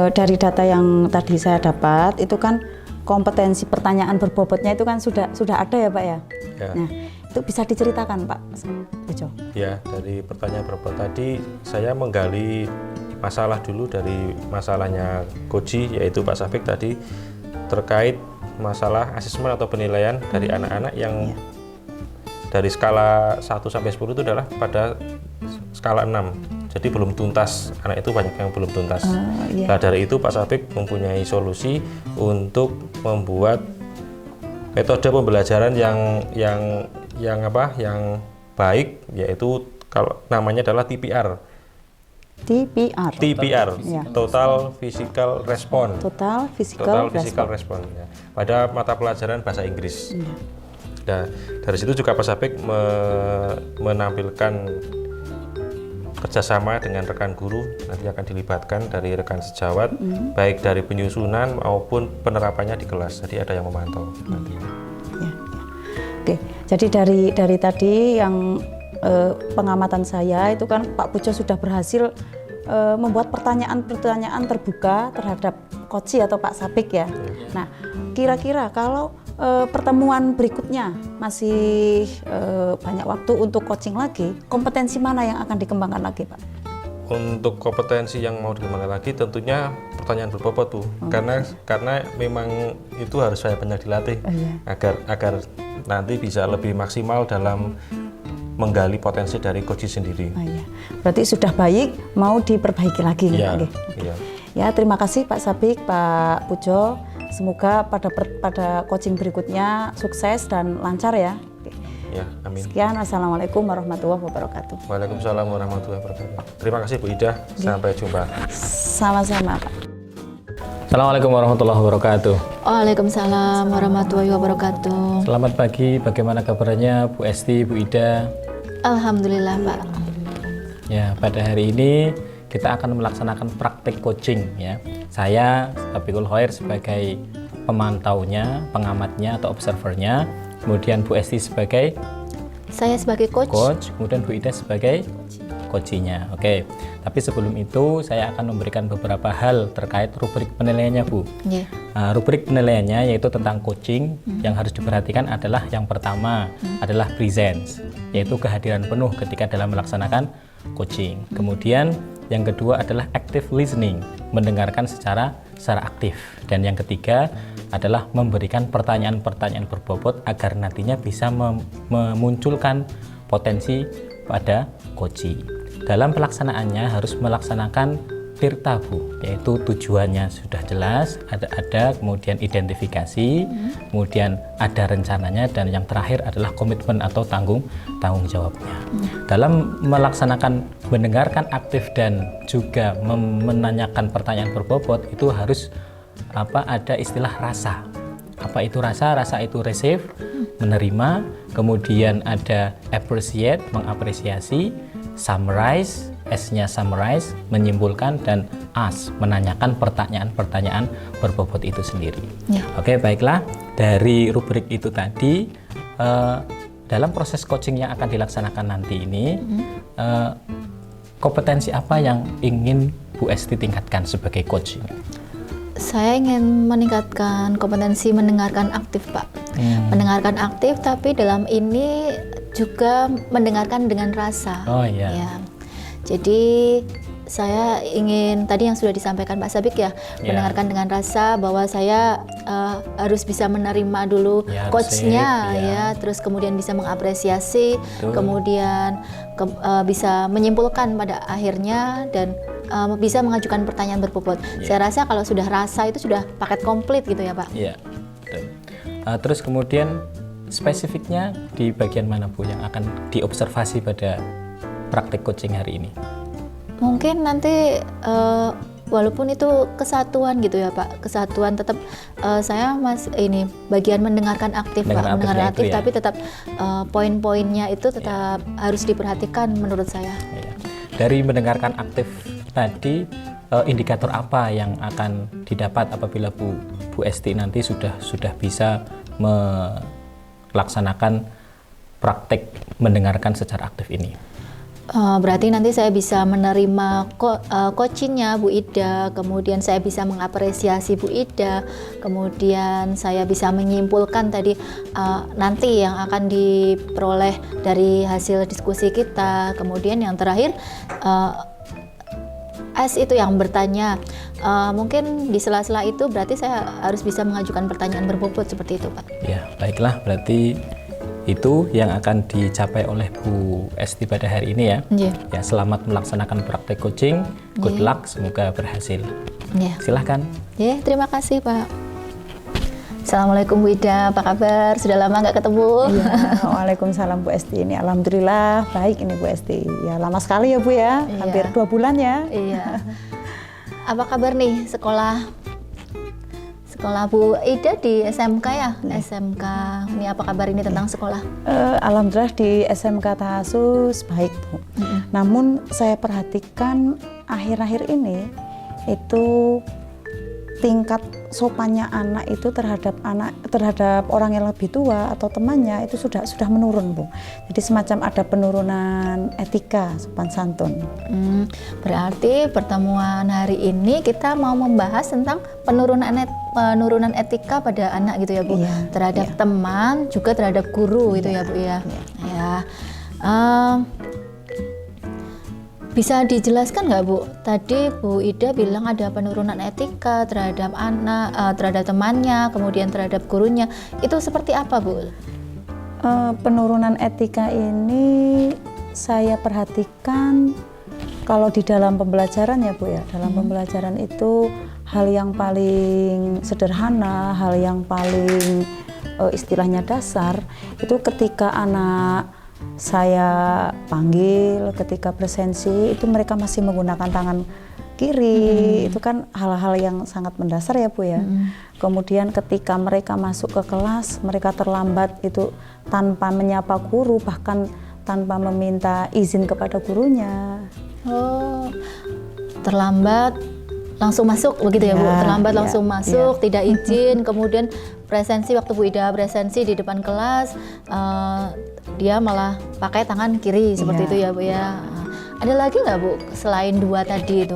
Dari data yang tadi saya dapat itu kan kompetensi pertanyaan berbobotnya itu kan sudah ada ya Pak ya? Ya. Nah, itu bisa diceritakan Pak Pujo? Ya, dari pertanyaan berbobot tadi saya menggali masalah dulu dari masalahnya Koji, yaitu Pak Sabik tadi terkait masalah asesmen atau penilaian dari anak-anak yang dari skala 1 sampai 10 itu adalah pada skala 6. Jadi belum tuntas, anak itu banyak yang belum tuntas. Nah, dari itu Pak Sabik mempunyai solusi untuk membuat metode pembelajaran yang baik, yaitu kalau namanya adalah TPR. TPR, ya. Total Physical Response. Total Physical Response. Ya. Pada mata pelajaran bahasa Inggris. Nah, dari situ juga Pak Sabik menampilkan kerjasama dengan rekan guru, nanti akan dilibatkan dari rekan sejawat, baik dari penyusunan maupun penerapannya di kelas. Jadi ada yang memantau nanti. Ya. Oke, jadi dari tadi yang pengamatan saya itu kan Pak Pujo sudah berhasil membuat pertanyaan-pertanyaan terbuka terhadap Koci atau Pak Sabik ya. Nah, kira-kira kalau pertemuan berikutnya masih banyak waktu untuk coaching lagi, kompetensi mana yang akan dikembangkan lagi Pak? Untuk kompetensi yang mau dikembangkan lagi tentunya pertanyaan berbobot Bu, karena memang itu harus saya banyak dilatih agar nanti bisa lebih maksimal dalam menggali potensi dari coach sendiri. Berarti sudah baik, mau diperbaiki lagi. Ya, terima kasih Pak Sabik, Pak Pujo. Semoga pada coaching berikutnya sukses dan lancar ya. Ya, amin. Sekian, assalamualaikum warahmatullahi wabarakatuh. Waalaikumsalam warahmatullahi wabarakatuh. Terima kasih Bu Ida. Sampai jumpa. Sama-sama Pak. Assalamualaikum warahmatullahi wabarakatuh. Waalaikumsalam warahmatullahi wabarakatuh. Selamat pagi, bagaimana kabarnya Bu Esti, Bu Ida? Alhamdulillah Pak. Ya, pada hari ini kita akan melaksanakan praktik coaching ya. Saya Sabikul Khair sebagai pemantaunya, pengamatnya atau observernya, kemudian Bu Esti sebagai coach, kemudian Bu Ida sebagai coachnya. Oke. Tapi sebelum itu saya akan memberikan beberapa hal terkait rubrik penilaiannya Bu. Rubrik penilaiannya yaitu tentang coaching. Yang harus diperhatikan adalah yang pertama adalah presence, yaitu kehadiran penuh ketika dalam melaksanakan coaching. Kemudian yang kedua adalah active listening, mendengarkan secara aktif. Dan yang ketiga adalah memberikan pertanyaan-pertanyaan berbobot agar nantinya bisa memunculkan potensi pada coaching. Dalam pelaksanaannya harus melaksanakan tirta Bu, yaitu tujuannya sudah jelas, ada kemudian identifikasi, kemudian ada rencananya, dan yang terakhir adalah komitmen atau tanggung jawabnya. Dalam melaksanakan mendengarkan aktif dan juga menanyakan pertanyaan berbobot itu harus ada istilah rasa. Apa itu rasa? Rasa itu receive, menerima, kemudian ada appreciate, mengapresiasi, summarize, S-nya summarize, menyimpulkan, dan ask, menanyakan pertanyaan-pertanyaan berbobot itu sendiri. Oke, baiklah. Dari rubrik itu tadi, dalam proses coaching yang akan dilaksanakan nanti ini, kompetensi apa yang ingin Bu Esti tingkatkan sebagai coach? Saya ingin meningkatkan kompetensi mendengarkan aktif Pak. Mendengarkan aktif, tapi dalam ini juga mendengarkan dengan rasa. Ya. Jadi saya ingin tadi yang sudah disampaikan Pak Sabik ya, mendengarkan dengan rasa bahwa saya harus bisa menerima dulu coachnya ya, terus kemudian bisa mengapresiasi, kemudian bisa menyimpulkan pada akhirnya dan bisa mengajukan pertanyaan berbobot. Saya rasa kalau sudah rasa itu sudah paket komplit gitu ya Pak. Iya. Terus kemudian spesifiknya di bagian mana Bu yang akan diobservasi pada praktik coaching hari ini? Mungkin nanti walaupun itu kesatuan gitu ya Pak, kesatuan tetap saya ini bagian mendengarkan aktif Pak, mendengarkan aktif, tapi tetap poin-poinnya itu tetap harus diperhatikan menurut saya. Dari mendengarkan aktif tadi, indikator apa yang akan didapat apabila Bu Esti nanti sudah bisa melaksanakan praktek mendengarkan secara aktif ini? Berarti nanti saya bisa menerima coachingnya Bu Ida, kemudian saya bisa mengapresiasi Bu Ida, kemudian saya bisa menyimpulkan tadi nanti yang akan diperoleh dari hasil diskusi kita, kemudian yang terakhir itu yang bertanya, mungkin di sela-sela itu berarti saya harus bisa mengajukan pertanyaan berbobot seperti itu Pak. Ya, baiklah, berarti itu yang akan dicapai oleh Bu Esti pada hari ini ya. Ya, selamat melaksanakan praktek coaching. Good luck, semoga berhasil. Silahkan. Terima kasih Pak. Assalamualaikum Bu Ida, apa kabar? Sudah lama nggak ketemu. Waalaikumsalam Bu Esti. Ini alhamdulillah baik ini Bu Esti. Ya lama sekali ya Bu ya, hampir 2 bulan ya. Iya. Apa kabar nih sekolah Bu Ida di SMK ya? SMK, ini apa kabar ini tentang sekolah? Alhamdulillah di SMK Tahasus baik Bu. Namun saya perhatikan akhir-akhir ini itu tingkat sopannya anak itu terhadap orang yang lebih tua atau temannya itu sudah menurun Bu. Jadi semacam ada penurunan etika sopan santun. Berarti pertemuan hari ini kita mau membahas tentang penurunan etika pada anak gitu ya Bu. Terhadap teman juga terhadap guru itu ya Bu ya. Bisa dijelaskan nggak Bu? Tadi Bu Ida bilang ada penurunan etika terhadap anak, terhadap temannya, kemudian terhadap gurunya. Itu seperti apa Bu? Penurunan etika ini saya perhatikan kalau di dalam pembelajaran ya Bu ya. Dalam pembelajaran itu hal yang paling sederhana, hal yang paling istilahnya dasar itu ketika anak saya panggil ketika presensi itu mereka masih menggunakan tangan kiri, itu kan hal-hal yang sangat mendasar ya Bu ya. Kemudian ketika mereka masuk ke kelas, mereka terlambat itu tanpa menyapa guru, bahkan tanpa meminta izin kepada gurunya. Oh, terlambat langsung masuk begitu ya Bu? Terlambat langsung masuk, tidak izin, kemudian presensi waktu Bu Ida presensi di depan kelas, dia malah pakai tangan kiri seperti itu ya Bu ya. Ada lagi nggak Bu selain 2 tadi itu?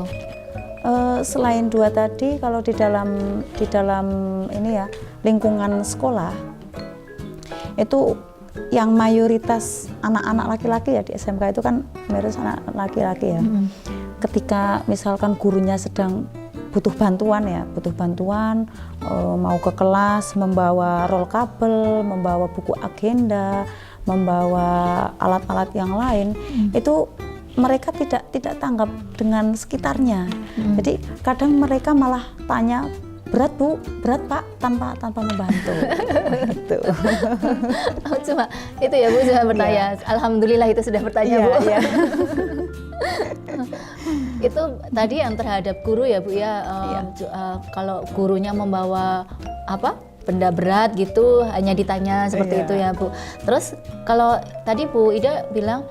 Selain 2 tadi, kalau di dalam ini ya lingkungan sekolah itu yang mayoritas anak-anak laki-laki ya di SMK itu kan mayoritas anak laki-laki ya. Ketika misalkan gurunya sedang butuh bantuan mau ke kelas membawa roll kabel, membawa buku agenda, membawa alat-alat yang lain, itu mereka tidak tanggap dengan sekitarnya. Jadi kadang mereka malah tanya, berat Bu, berat Pak, tanpa membantu. Gitu. Cuma itu ya Bu, cuma bertanya. Alhamdulillah itu sudah bertanya Bu. Itu tadi yang terhadap guru ya Bu ya. Kalau gurunya membawa benda berat gitu, hanya ditanya seperti itu ya Bu. Terus kalau tadi Bu Ida bilang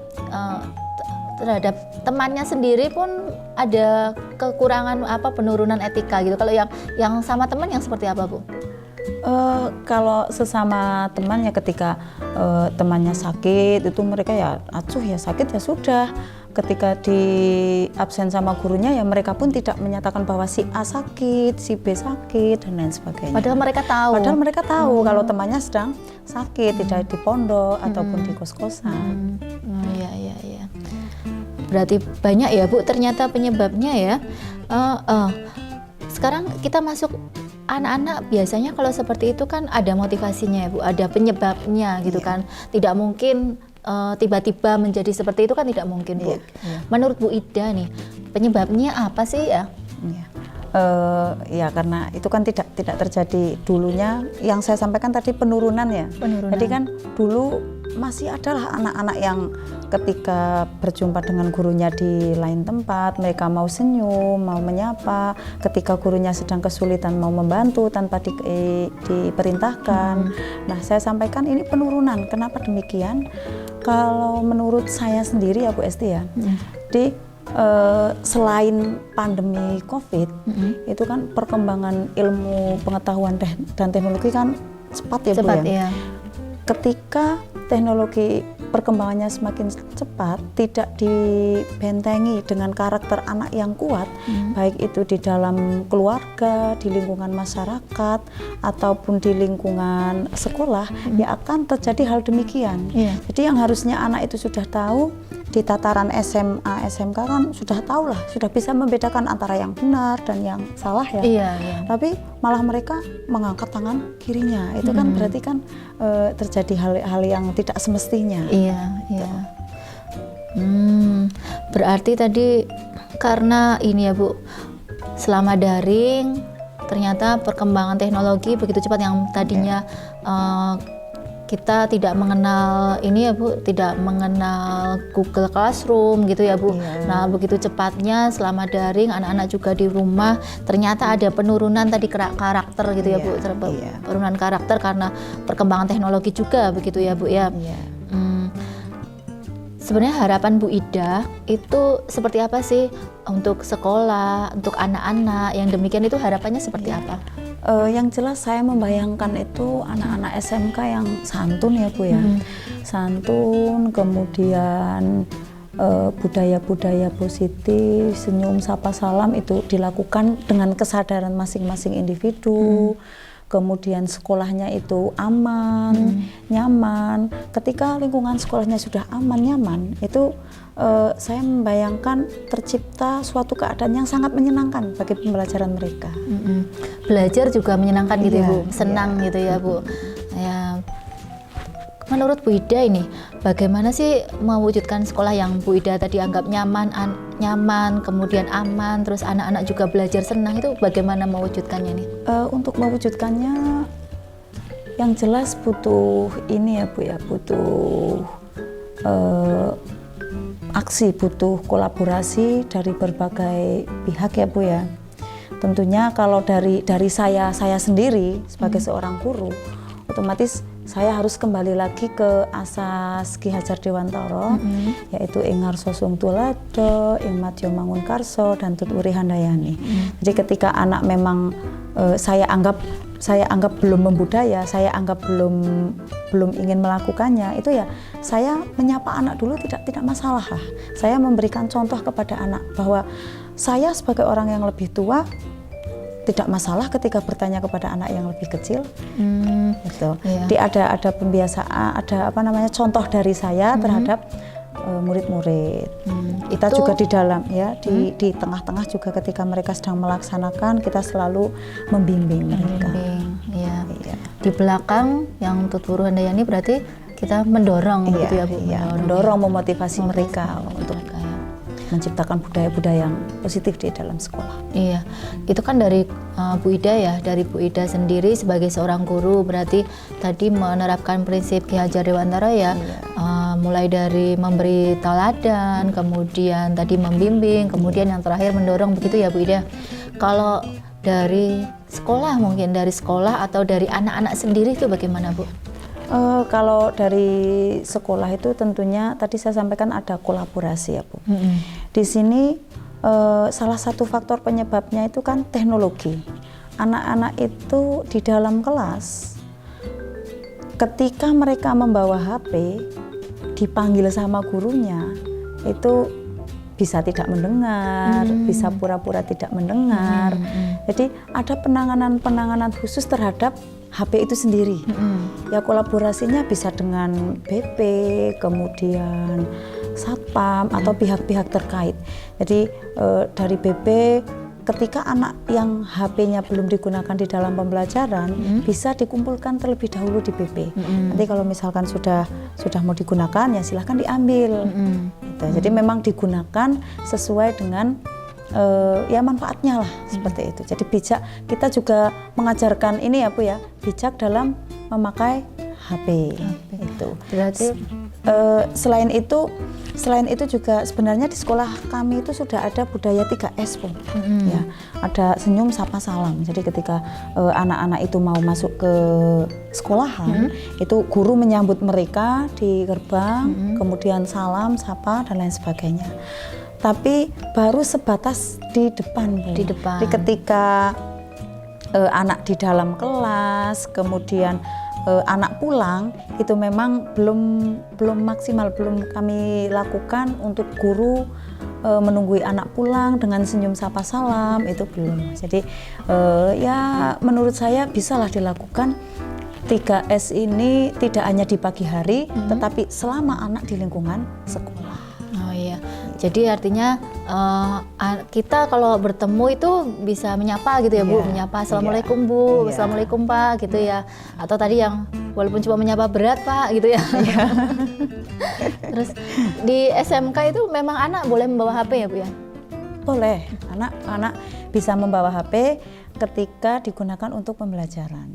terhadap temannya sendiri pun ada kekurangan penurunan etika gitu. Kalau yang sama teman yang seperti apa Bu? Kalau sesama temannya ketika temannya sakit itu mereka ya acuh ya sakit ya sudah. Ketika di absen sama gurunya ya mereka pun tidak menyatakan bahwa si A sakit, si B sakit dan lain sebagainya. Padahal mereka tahu kalau temannya sedang sakit, tidak di pondok ataupun di kos-kosan. Iya. Berarti banyak ya Bu ternyata penyebabnya ya. Sekarang kita masuk anak-anak, biasanya kalau seperti itu kan ada motivasinya ya Bu, ada penyebabnya gitu kan. Tidak mungkin tiba-tiba menjadi seperti itu kan, tidak mungkin Bu. Menurut Bu Ida nih, penyebabnya apa sih ya? Ya karena itu kan tidak terjadi dulunya. Yang saya sampaikan tadi penurunan ya. Jadi kan dulu masih adalah anak-anak yang ketika berjumpa dengan gurunya di lain tempat, mereka mau senyum, mau menyapa. Ketika gurunya sedang kesulitan, mau membantu tanpa diperintahkan. Nah, saya sampaikan ini penurunan. Kenapa demikian? Kalau menurut saya sendiri ya Bu Esti ya, selain pandemi COVID, itu kan perkembangan ilmu pengetahuan dan teknologi kan cepat ya Bu ya. Iya. Ketika teknologi perkembangannya semakin cepat, tidak dibentengi dengan karakter anak yang kuat, baik itu di dalam keluarga, di lingkungan masyarakat, ataupun di lingkungan sekolah, ya akan terjadi hal demikian. Jadi yang harusnya anak itu sudah tahu, di tataran SMA, SMK kan sudah tahu lah, sudah bisa membedakan antara yang benar dan yang salah ya. Tapi malah mereka mengangkat tangan kirinya, itu kan berarti kan terjadi hal-hal yang tidak semestinya. Berarti tadi karena ini ya Bu, selama daring ternyata perkembangan teknologi begitu cepat yang tadinya kita tidak mengenal ini ya Bu, tidak mengenal Google Classroom gitu ya Bu. Nah, begitu cepatnya selama daring anak-anak juga di rumah ternyata ada penurunan tadi karakter gitu ya Bu. Penurunan karakter karena perkembangan teknologi juga begitu ya Bu ya. Sebenarnya harapan Bu Ida itu seperti apa sih untuk sekolah, untuk anak-anak yang demikian itu harapannya seperti apa? Yang jelas saya membayangkan itu anak-anak SMK yang santun ya Bu ya, santun, kemudian budaya-budaya positif, senyum, sapa, salam itu dilakukan dengan kesadaran masing-masing individu. Kemudian sekolahnya itu aman, nyaman. Ketika lingkungan sekolahnya sudah aman, nyaman, itu saya membayangkan tercipta suatu keadaan yang sangat menyenangkan bagi pembelajaran mereka. Belajar juga menyenangkan gitu ya Bu, senang gitu ya Bu. Ya, menurut Bu Ida ini, bagaimana sih mewujudkan sekolah yang Bu Ida tadi anggap nyaman, kemudian aman, terus anak-anak juga belajar senang, itu bagaimana mewujudkannya nih? Untuk mewujudkannya, yang jelas butuh ini ya Bu ya, butuh aksi, butuh kolaborasi dari berbagai pihak ya Bu ya. Tentunya kalau dari saya sendiri sebagai seorang guru, otomatis saya harus kembali lagi ke asas Ki Hajar Dewantara, yaitu ing ngarsa sung tulada, ing madya mangun karsa, dan tuturi handayani. Jadi ketika anak memang saya anggap belum membudaya, saya anggap belum ingin melakukannya, itu ya saya menyapa anak dulu tidak masalah lah. Saya memberikan contoh kepada anak bahwa saya sebagai orang yang lebih tua tidak masalah ketika bertanya kepada anak yang lebih kecil. Gitu. Jadi ada pembiasaan, ada contoh dari saya terhadap murid-murid. Kita juga di dalam ya, di tengah-tengah juga ketika mereka sedang melaksanakan, kita selalu membimbing mereka. Di belakang yang Tuturu Handayani berarti kita mendorong gitu ya Bu. Mendorong, memotivasi mereka untuk menciptakan budaya-budaya yang positif di dalam sekolah. Iya, itu kan dari Bu Ida ya, dari Bu Ida sendiri sebagai seorang guru berarti tadi menerapkan prinsip Ki Hajar Dewantara ya, mulai dari memberi teladan, kemudian tadi membimbing, kemudian yang terakhir mendorong, begitu ya Bu Ida. Kalau dari sekolah, mungkin dari sekolah atau dari anak-anak sendiri itu bagaimana Bu? Kalau dari sekolah itu tentunya tadi saya sampaikan ada kolaborasi ya Bu. Di sini salah satu faktor penyebabnya itu kan teknologi. Anak-anak itu di dalam kelas ketika mereka membawa HP, dipanggil sama gurunya itu bisa tidak mendengar, bisa pura-pura tidak mendengar. Jadi ada penanganan khusus terhadap HP itu sendiri. Ya kolaborasinya bisa dengan BP, kemudian Satpam atau pihak-pihak terkait. Jadi dari BP, ketika anak yang HP-nya belum digunakan di dalam pembelajaran, bisa dikumpulkan terlebih dahulu di BP. Nanti kalau misalkan sudah mau digunakan, ya silahkan diambil. Gitu. Jadi memang digunakan sesuai dengan ya manfaatnya lah, seperti itu. Jadi bijak, kita juga mengajarkan ini ya Bu ya, bijak dalam memakai HP. itu. Berarti selain itu juga sebenarnya di sekolah kami itu sudah ada budaya 3S, Bu. Ya, ada senyum, sapa, salam. Jadi ketika anak-anak itu mau masuk ke sekolahan, itu guru menyambut mereka di gerbang, kemudian salam, sapa dan lain sebagainya. Tapi baru sebatas di depan, Bu. Di depan. Jadi ketika anak di dalam kelas, kemudian anak pulang, itu memang belum maksimal, belum kami lakukan untuk guru menunggui anak pulang dengan senyum sapa salam, itu belum. Jadi ya menurut saya bisalah dilakukan. 3S ini tidak hanya di pagi hari, tetapi selama anak di lingkungan sekolah. Oh iya, jadi artinya kita kalau bertemu itu bisa menyapa gitu ya, Bu, menyapa Assalamualaikum Bu, Assalamualaikum Pak gitu ya, atau tadi yang walaupun cuma menyapa berat Pak gitu ya. Terus di SMK itu memang anak boleh membawa HP ya, Bu ya? Boleh, anak bisa membawa HP ketika digunakan untuk pembelajaran.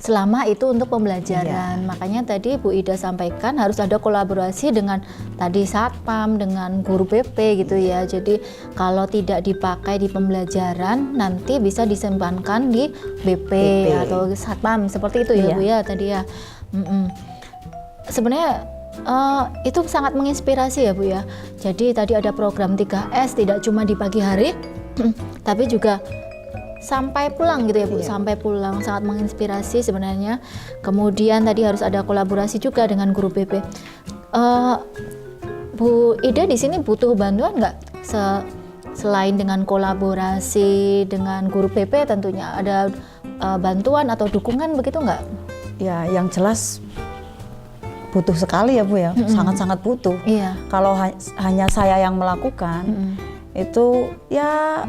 Selama itu untuk pembelajaran, makanya tadi Bu Ida sampaikan harus ada kolaborasi dengan tadi satpam, dengan guru BP gitu ya. Jadi kalau tidak dipakai di pembelajaran, nanti bisa disimpankan di BP. Atau satpam seperti itu ya, Bu ya tadi ya. Sebenarnya itu sangat menginspirasi ya, Bu ya. Jadi tadi ada program 3S tidak cuma di pagi hari, tapi juga sampai pulang gitu ya, Bu. Sampai pulang sangat menginspirasi sebenarnya. Kemudian tadi harus ada kolaborasi juga dengan guru BP. Bu Ida di sini butuh bantuan nggak? Selain dengan kolaborasi dengan guru BP, tentunya ada bantuan atau dukungan begitu nggak? Ya, yang jelas butuh sekali ya, Bu ya. Sangat-sangat butuh. Iya. Kalau hanya saya yang melakukan, itu ya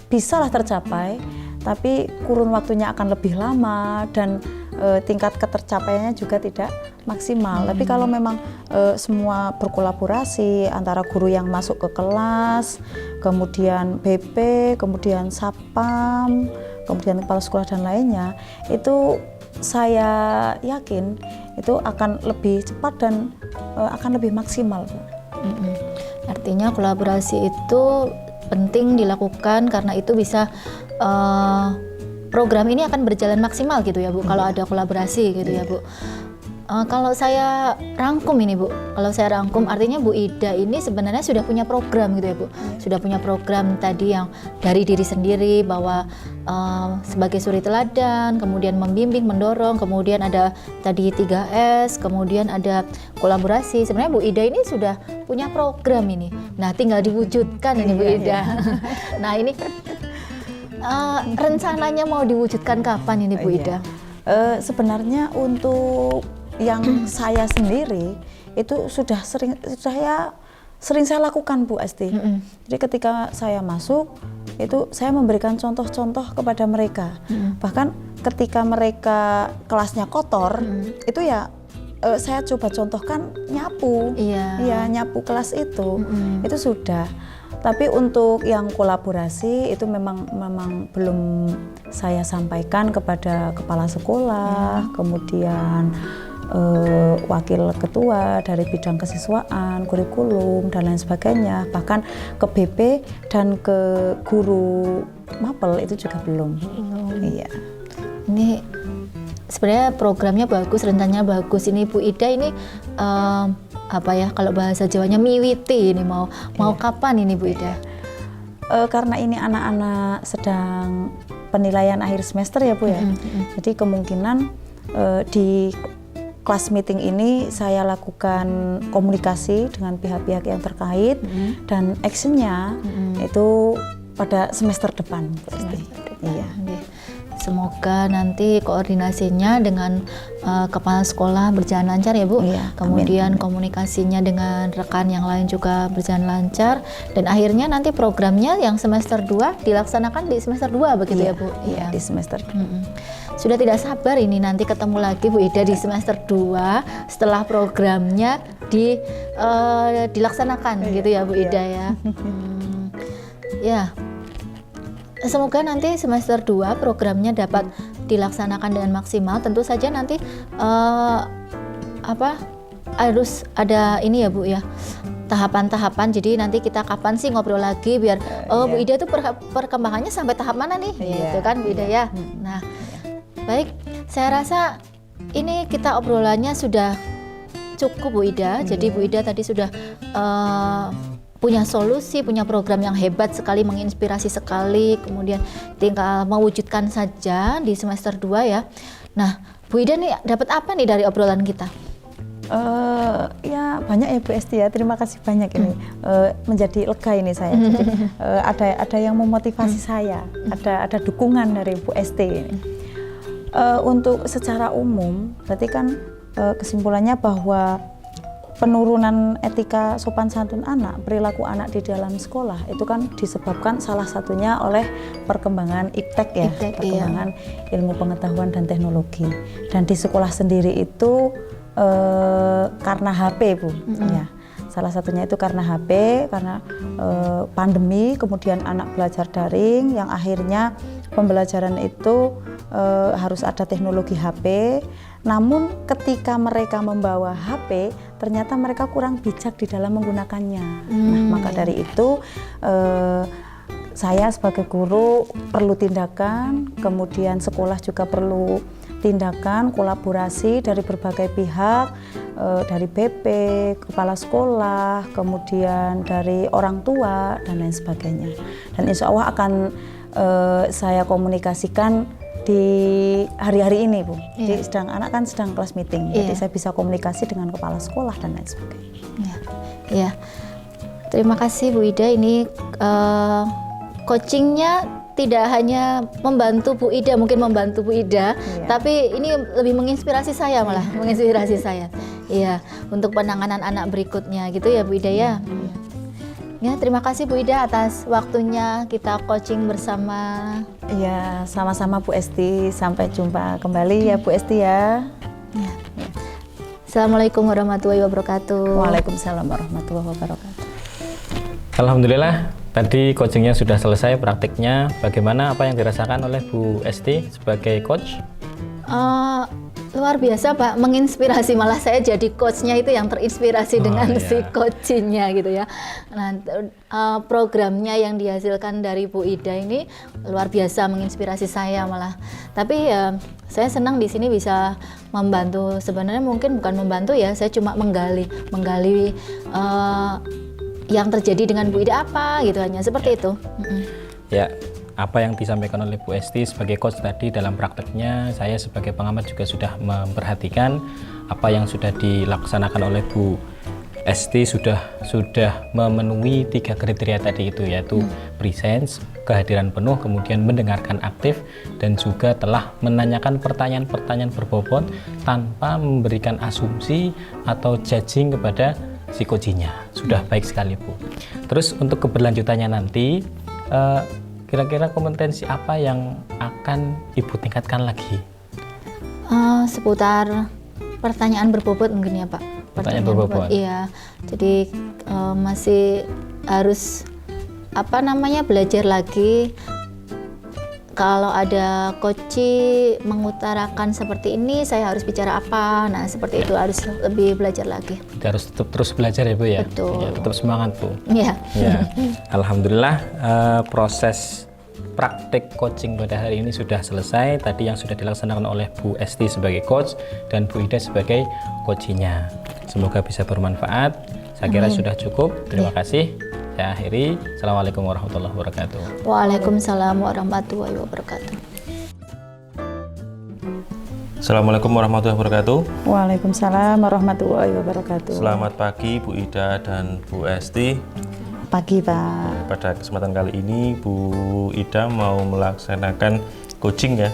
bisalah tercapai, tapi kurun waktunya akan lebih lama dan tingkat ketercapaiannya juga tidak maksimal. Tapi kalau memang semua berkolaborasi antara guru yang masuk ke kelas, kemudian BP, kemudian satpam, kemudian kepala sekolah dan lainnya, itu saya yakin itu akan lebih cepat dan akan lebih maksimal, Bu. Artinya kolaborasi itu penting dilakukan karena itu bisa program ini akan berjalan maksimal gitu ya, Bu, kalau ada kolaborasi gitu ya, Bu. Kalau saya rangkum ini, Bu, artinya Bu Ida ini sebenarnya sudah punya program gitu ya, Bu. Sudah punya program tadi yang dari diri sendiri bahwa sebagai suri teladan, kemudian membimbing, mendorong, kemudian ada tadi 3S, kemudian ada kolaborasi. Sebenarnya Bu Ida ini sudah punya program ini. Nah, tinggal diwujudkan ini Bu Ida. Nah, ini rencananya mau diwujudkan kapan ini Bu Ida? Sebenarnya untuk yang saya sendiri itu sudah sering saya lakukan, Bu Esti. Jadi ketika saya masuk itu saya memberikan contoh-contoh kepada mereka. Bahkan ketika mereka kelasnya kotor, itu ya saya coba contohkan nyapu. Iya, nyapu kelas itu sudah. Tapi untuk yang kolaborasi itu memang belum saya sampaikan kepada kepala sekolah, kemudian wakil ketua dari bidang kesiswaan, kurikulum dan lain sebagainya, bahkan ke BP dan ke guru mapel itu juga belum. Iya. Ini sebenarnya programnya bagus, rencananya bagus. Ini Bu Ida ini kalau bahasa Jawanya miwiti ini mau kapan ini Bu Ida? Karena ini anak-anak sedang penilaian akhir semester ya, Bu ya. Jadi kemungkinan di kelas meeting ini saya lakukan komunikasi dengan pihak-pihak yang terkait dan actionnya itu pada semester depan. Iya. Semoga nanti koordinasinya dengan kepala sekolah berjalan lancar ya, Bu. Iya, kemudian komunikasinya dengan rekan yang lain juga berjalan lancar dan akhirnya nanti programnya yang semester 2 dilaksanakan di semester 2 begitu ya, Bu? Iya, di semester 2. Sudah tidak sabar ini nanti ketemu lagi Bu Ida di semester 2 setelah programnya dilaksanakan gitu ya Bu Ida ya. Ya. Semoga nanti semester 2 programnya dapat dilaksanakan dengan maksimal. Tentu saja nanti harus ada ini ya Bu ya, tahapan-tahapan. Jadi nanti kita kapan sih ngobrol lagi biar Bu Ida tuh perkembangannya sampai tahap mana nih, gitu kan Bu Ida ya. Nah, baik, saya rasa ini kita obrolannya sudah cukup Bu Ida. Jadi Bu Ida tadi sudah punya solusi, punya program yang hebat sekali, menginspirasi sekali, kemudian tinggal mewujudkan saja di semester 2 ya. Nah, Bu Ida nih dapat apa nih dari obrolan kita? Ya banyak ya Bu Esti ya, terima kasih banyak ini, menjadi lega ini saya. Jadi ada yang memotivasi saya, ada dukungan dari Bu Esti ini. Untuk secara umum, berarti kan kesimpulannya bahwa penurunan etika sopan santun anak, perilaku anak di dalam sekolah itu kan disebabkan salah satunya oleh perkembangan iptek ya, perkembangan ilmu pengetahuan dan teknologi. Dan di sekolah sendiri itu karena HP Bu, ya. Salah satunya itu karena HP, karena pandemi, kemudian anak belajar daring, yang akhirnya pembelajaran itu harus ada teknologi HP. Namun ketika mereka membawa HP, ternyata mereka kurang bijak di dalam menggunakannya. Nah, maka dari itu saya sebagai guru perlu tindakan, kemudian sekolah juga perlu tindakan, kolaborasi dari berbagai pihak, dari BP, kepala sekolah, kemudian dari orang tua, dan lain sebagainya. Dan insya Allah akan saya komunikasikan di hari-hari ini Bu. Jadi anak kan sedang kelas meeting, jadi saya bisa komunikasi dengan kepala sekolah dan lain sebagainya. Iya. Terima kasih Bu Ida. Ini coachingnya tidak hanya membantu Bu Ida, mungkin membantu Bu Ida, tapi ini lebih menginspirasi saya malah, menginspirasi saya. Iya, untuk penanganan anak berikutnya gitu ya Bu Ida ya. Ya, terima kasih Bu Ida atas waktunya kita coaching bersama. Iya, sama-sama Bu Esti. Sampai jumpa kembali ya Bu Esti ya. Assalamualaikum warahmatullahi wabarakatuh. Waalaikumsalam warahmatullahi wabarakatuh. Alhamdulillah, tadi coachingnya sudah selesai, praktiknya bagaimana, apa yang dirasakan oleh Bu Esti sebagai coach? Luar biasa Pak, menginspirasi, malah saya jadi coachnya itu yang terinspirasi dengan si coachingnya gitu ya. Nah, programnya yang dihasilkan dari Bu Ida ini luar biasa menginspirasi saya malah. Tapi ya saya senang di sini bisa membantu, sebenarnya mungkin bukan membantu ya, saya cuma menggali yang terjadi dengan Bu Ida apa gitu, hanya seperti itu. Ya. Apa yang disampaikan oleh Bu Esti sebagai coach tadi dalam prakteknya, saya sebagai pengamat juga sudah memperhatikan apa yang sudah dilaksanakan oleh Bu Esti, sudah memenuhi 3 kriteria tadi itu, yaitu presence, kehadiran penuh, kemudian mendengarkan aktif, dan juga telah menanyakan pertanyaan-pertanyaan berbobot tanpa memberikan asumsi atau judging kepada si coachingnya. Sudah baik sekali Bu. Terus untuk keberlanjutannya nanti, kira-kira kompetensi apa yang akan Ibu tingkatkan lagi? Seputar pertanyaan berbobot mungkin ya Pak. Pertanyaan berbobot. Iya. Jadi masih harus belajar lagi. Kalau ada coach mengutarakan seperti ini, saya harus bicara apa? Nah, seperti itu, harus lebih belajar lagi. Harus tetap terus belajar ya Bu ya? Betul. Ya, tetap semangat Bu. Iya. Ya. Alhamdulillah proses praktik coaching pada hari ini sudah selesai. Tadi yang sudah dilaksanakan oleh Bu Esti sebagai coach dan Bu Ida sebagai coachingnya. Semoga bisa bermanfaat. Saya kira sudah cukup. Terima kasih. Saya akhiri. Assalamualaikum warahmatullahi wabarakatuh. Waalaikumsalam warahmatullahi wabarakatuh. Assalamualaikum warahmatullahi wabarakatuh. Waalaikumsalam warahmatullahi wabarakatuh. Selamat pagi Bu Ida dan Bu Esti. Pagi Pak. Pada kesempatan kali ini Bu Ida mau melaksanakan coaching ya.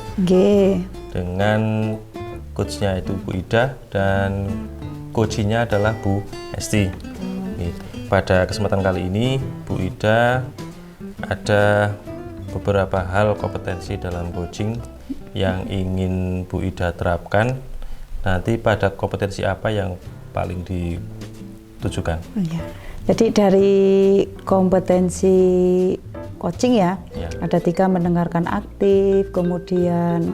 Dengan coachnya itu Bu Ida dan coachingnya adalah Bu Esti. Pada kesempatan kali ini Bu Ida ada beberapa hal kompetensi dalam coaching yang ingin Bu Ida terapkan. Nanti pada kompetensi apa yang paling ditujukan? Jadi dari kompetensi coaching ya, ada 3, mendengarkan aktif, kemudian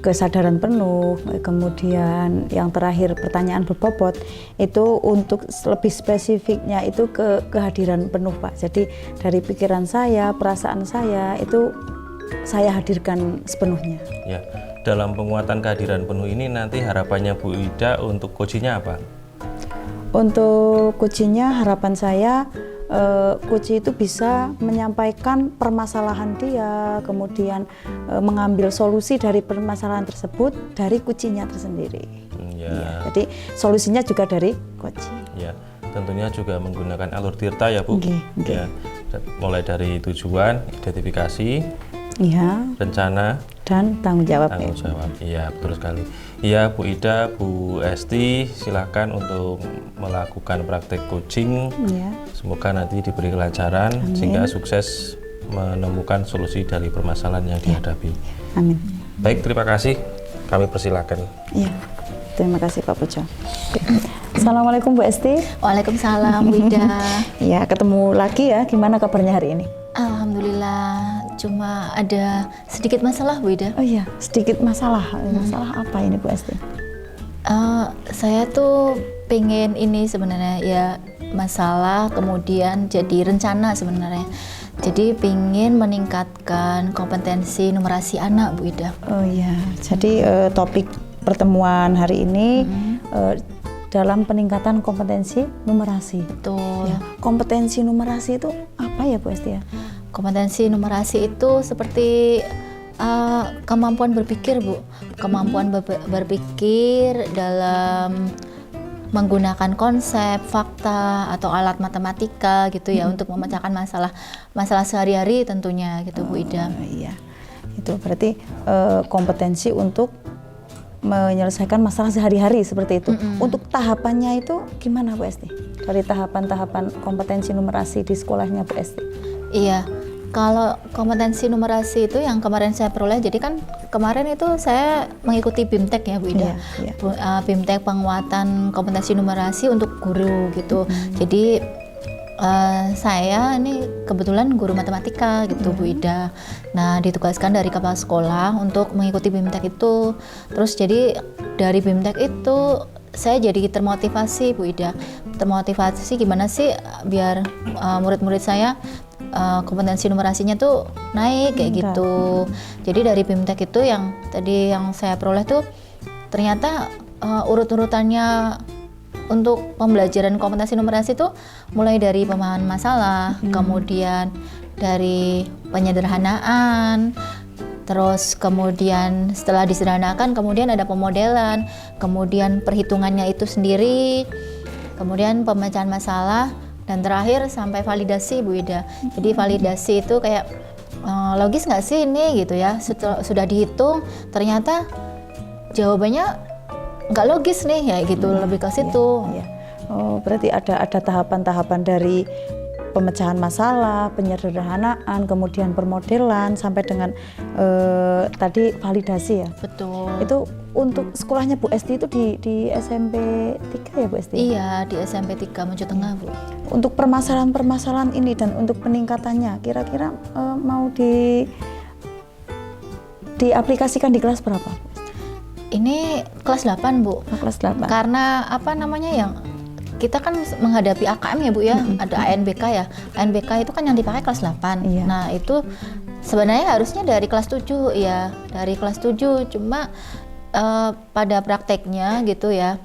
kesadaran penuh, kemudian yang terakhir pertanyaan berbobot, itu untuk lebih spesifiknya itu kehadiran penuh Pak. Jadi dari pikiran saya, perasaan saya itu saya hadirkan sepenuhnya. Ya, dalam penguatan kehadiran penuh ini nanti harapannya Bu Ida untuk coachingnya apa? Untuk coachingnya harapan saya coach itu bisa menyampaikan permasalahan dia, kemudian mengambil solusi dari permasalahan tersebut dari coachingnya tersendiri. Ya, jadi solusinya juga dari coach. Ya, tentunya juga menggunakan alur tirta ya Bu. Okay. Ya, mulai dari tujuan, identifikasi, ya, rencana, dan tanggung jawab. Iya, betul sekali. Iya, Bu Ida, Bu Esti, silakan untuk melakukan praktek coaching. Ya. Semoga nanti diberi kelancaran. Amin. Sehingga sukses menemukan solusi dari permasalahan yang dihadapi. Amin. Baik, terima kasih. Kami persilakan. Iya, terima kasih Pak Pujo. Assalamualaikum Bu Esti. Waalaikumsalam Bu Ida. Ya, ketemu lagi ya. Gimana kabarnya hari ini? Alhamdulillah, cuma ada sedikit masalah Bu Ida. Oh iya, sedikit masalah. Masalah apa ini Bu Esti? Saya tuh pengen ini sebenarnya ya, masalah kemudian jadi rencana sebenarnya. Jadi pengen meningkatkan kompetensi numerasi anak Bu Ida. Oh iya, jadi topik pertemuan hari ini dalam peningkatan kompetensi numerasi. Betul. Ya, kompetensi numerasi itu apa ya Bu Esti ya? Kompetensi numerasi itu seperti kemampuan berpikir Bu, kemampuan berpikir dalam menggunakan konsep, fakta atau alat matematika gitu ya untuk memecahkan masalah sehari-hari tentunya gitu Bu Ida. Iya, itu berarti kompetensi untuk menyelesaikan masalah sehari-hari seperti itu. Untuk tahapannya itu gimana Bu Esti? Dari tahapan-tahapan kompetensi numerasi di sekolahnya Bu Esti? Iya, kalau kompetensi numerasi itu yang kemarin saya peroleh, jadi kan kemarin itu saya mengikuti BIMTEK ya Bu Ida. Iya. BIMTEK penguatan kompetensi numerasi untuk guru gitu. Jadi saya ini kebetulan guru matematika gitu Bu Ida. Nah, ditugaskan dari kepala sekolah untuk mengikuti BIMTEK itu. Terus jadi dari BIMTEK itu saya jadi termotivasi Bu Ida. Termotivasi gimana sih biar murid-murid saya kompetensi numerasinya tuh naik kayak gitu. Jadi dari BIMTEK itu yang tadi yang saya peroleh tuh ternyata urut-urutannya untuk pembelajaran kompetensi numerasi itu mulai dari pemahaman masalah, kemudian dari penyederhanaan, terus kemudian setelah disederhanakan kemudian ada pemodelan, kemudian perhitungannya itu sendiri, kemudian pemecahan masalah, dan terakhir sampai validasi Bu Ida. Jadi validasi itu kayak logis nggak sih ini gitu ya, sudah dihitung ternyata jawabannya nggak logis nih ya gitu, lebih ke situ. Iya. Oh, berarti ada tahapan-tahapan dari pemecahan masalah, penyederhanaan, kemudian permodelan sampai dengan tadi validasi ya. Betul. Itu untuk sekolahnya Bu Esti itu di SMP 3 ya Bu Esti? Iya, di SMP 3 Mojo Tengah Bu. Untuk permasalahan-permasalahan ini dan untuk peningkatannya kira-kira mau diaplikasikan di kelas berapa? Ini kelas 8 Bu. Kelas 8. Karena apa namanya yang kita kan menghadapi AKM ya Bu ya, ada ANBK ya. ANBK itu kan yang dipakai kelas 8. Iya. Nah, itu sebenarnya harusnya dari kelas 7 ya, dari kelas 7. Cuma pada prakteknya gitu ya,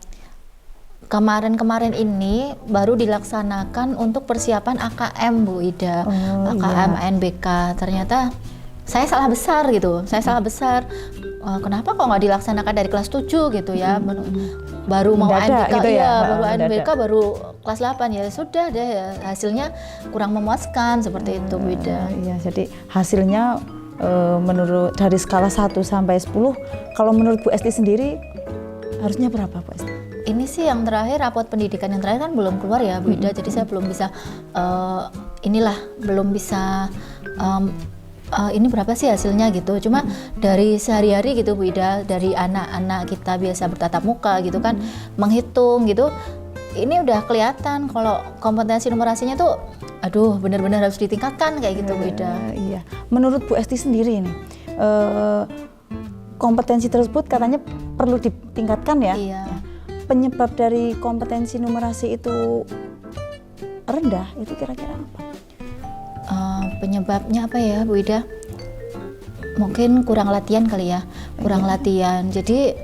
kemarin ini baru dilaksanakan untuk persiapan AKM Bu Ida. AKM iya. ANBK. Ternyata saya salah besar gitu. Kenapa kok nggak dilaksanakan dari kelas 7 gitu ya? Baru mau ANBK gitu ya, baru ANBK baru kelas 8 ya sudah deh ya, hasilnya kurang memuaskan seperti itu Bu Ida. Iya, jadi hasilnya menurut dari skala 1 sampai 10, kalau menurut Bu Esti sendiri harusnya berapa Bu Esti? Ini sih yang terakhir, rapot pendidikan yang terakhir kan belum keluar ya Bu Ida, jadi saya belum bisa ini berapa sih hasilnya gitu. Cuma dari sehari-hari gitu Bu Ida, dari anak-anak kita biasa bertatap muka gitu kan, menghitung gitu, ini udah kelihatan kalau kompetensi numerasinya tuh aduh benar-benar harus ditingkatkan kayak gitu Bu Ida. Iya. Menurut Bu Esti sendiri ini kompetensi tersebut katanya perlu ditingkatkan ya. Iya. Penyebab dari kompetensi numerasi itu rendah itu kira-kira apa? Penyebabnya apa ya Bu Ida? Mungkin kurang latihan kali ya, kurang latihan. Jadi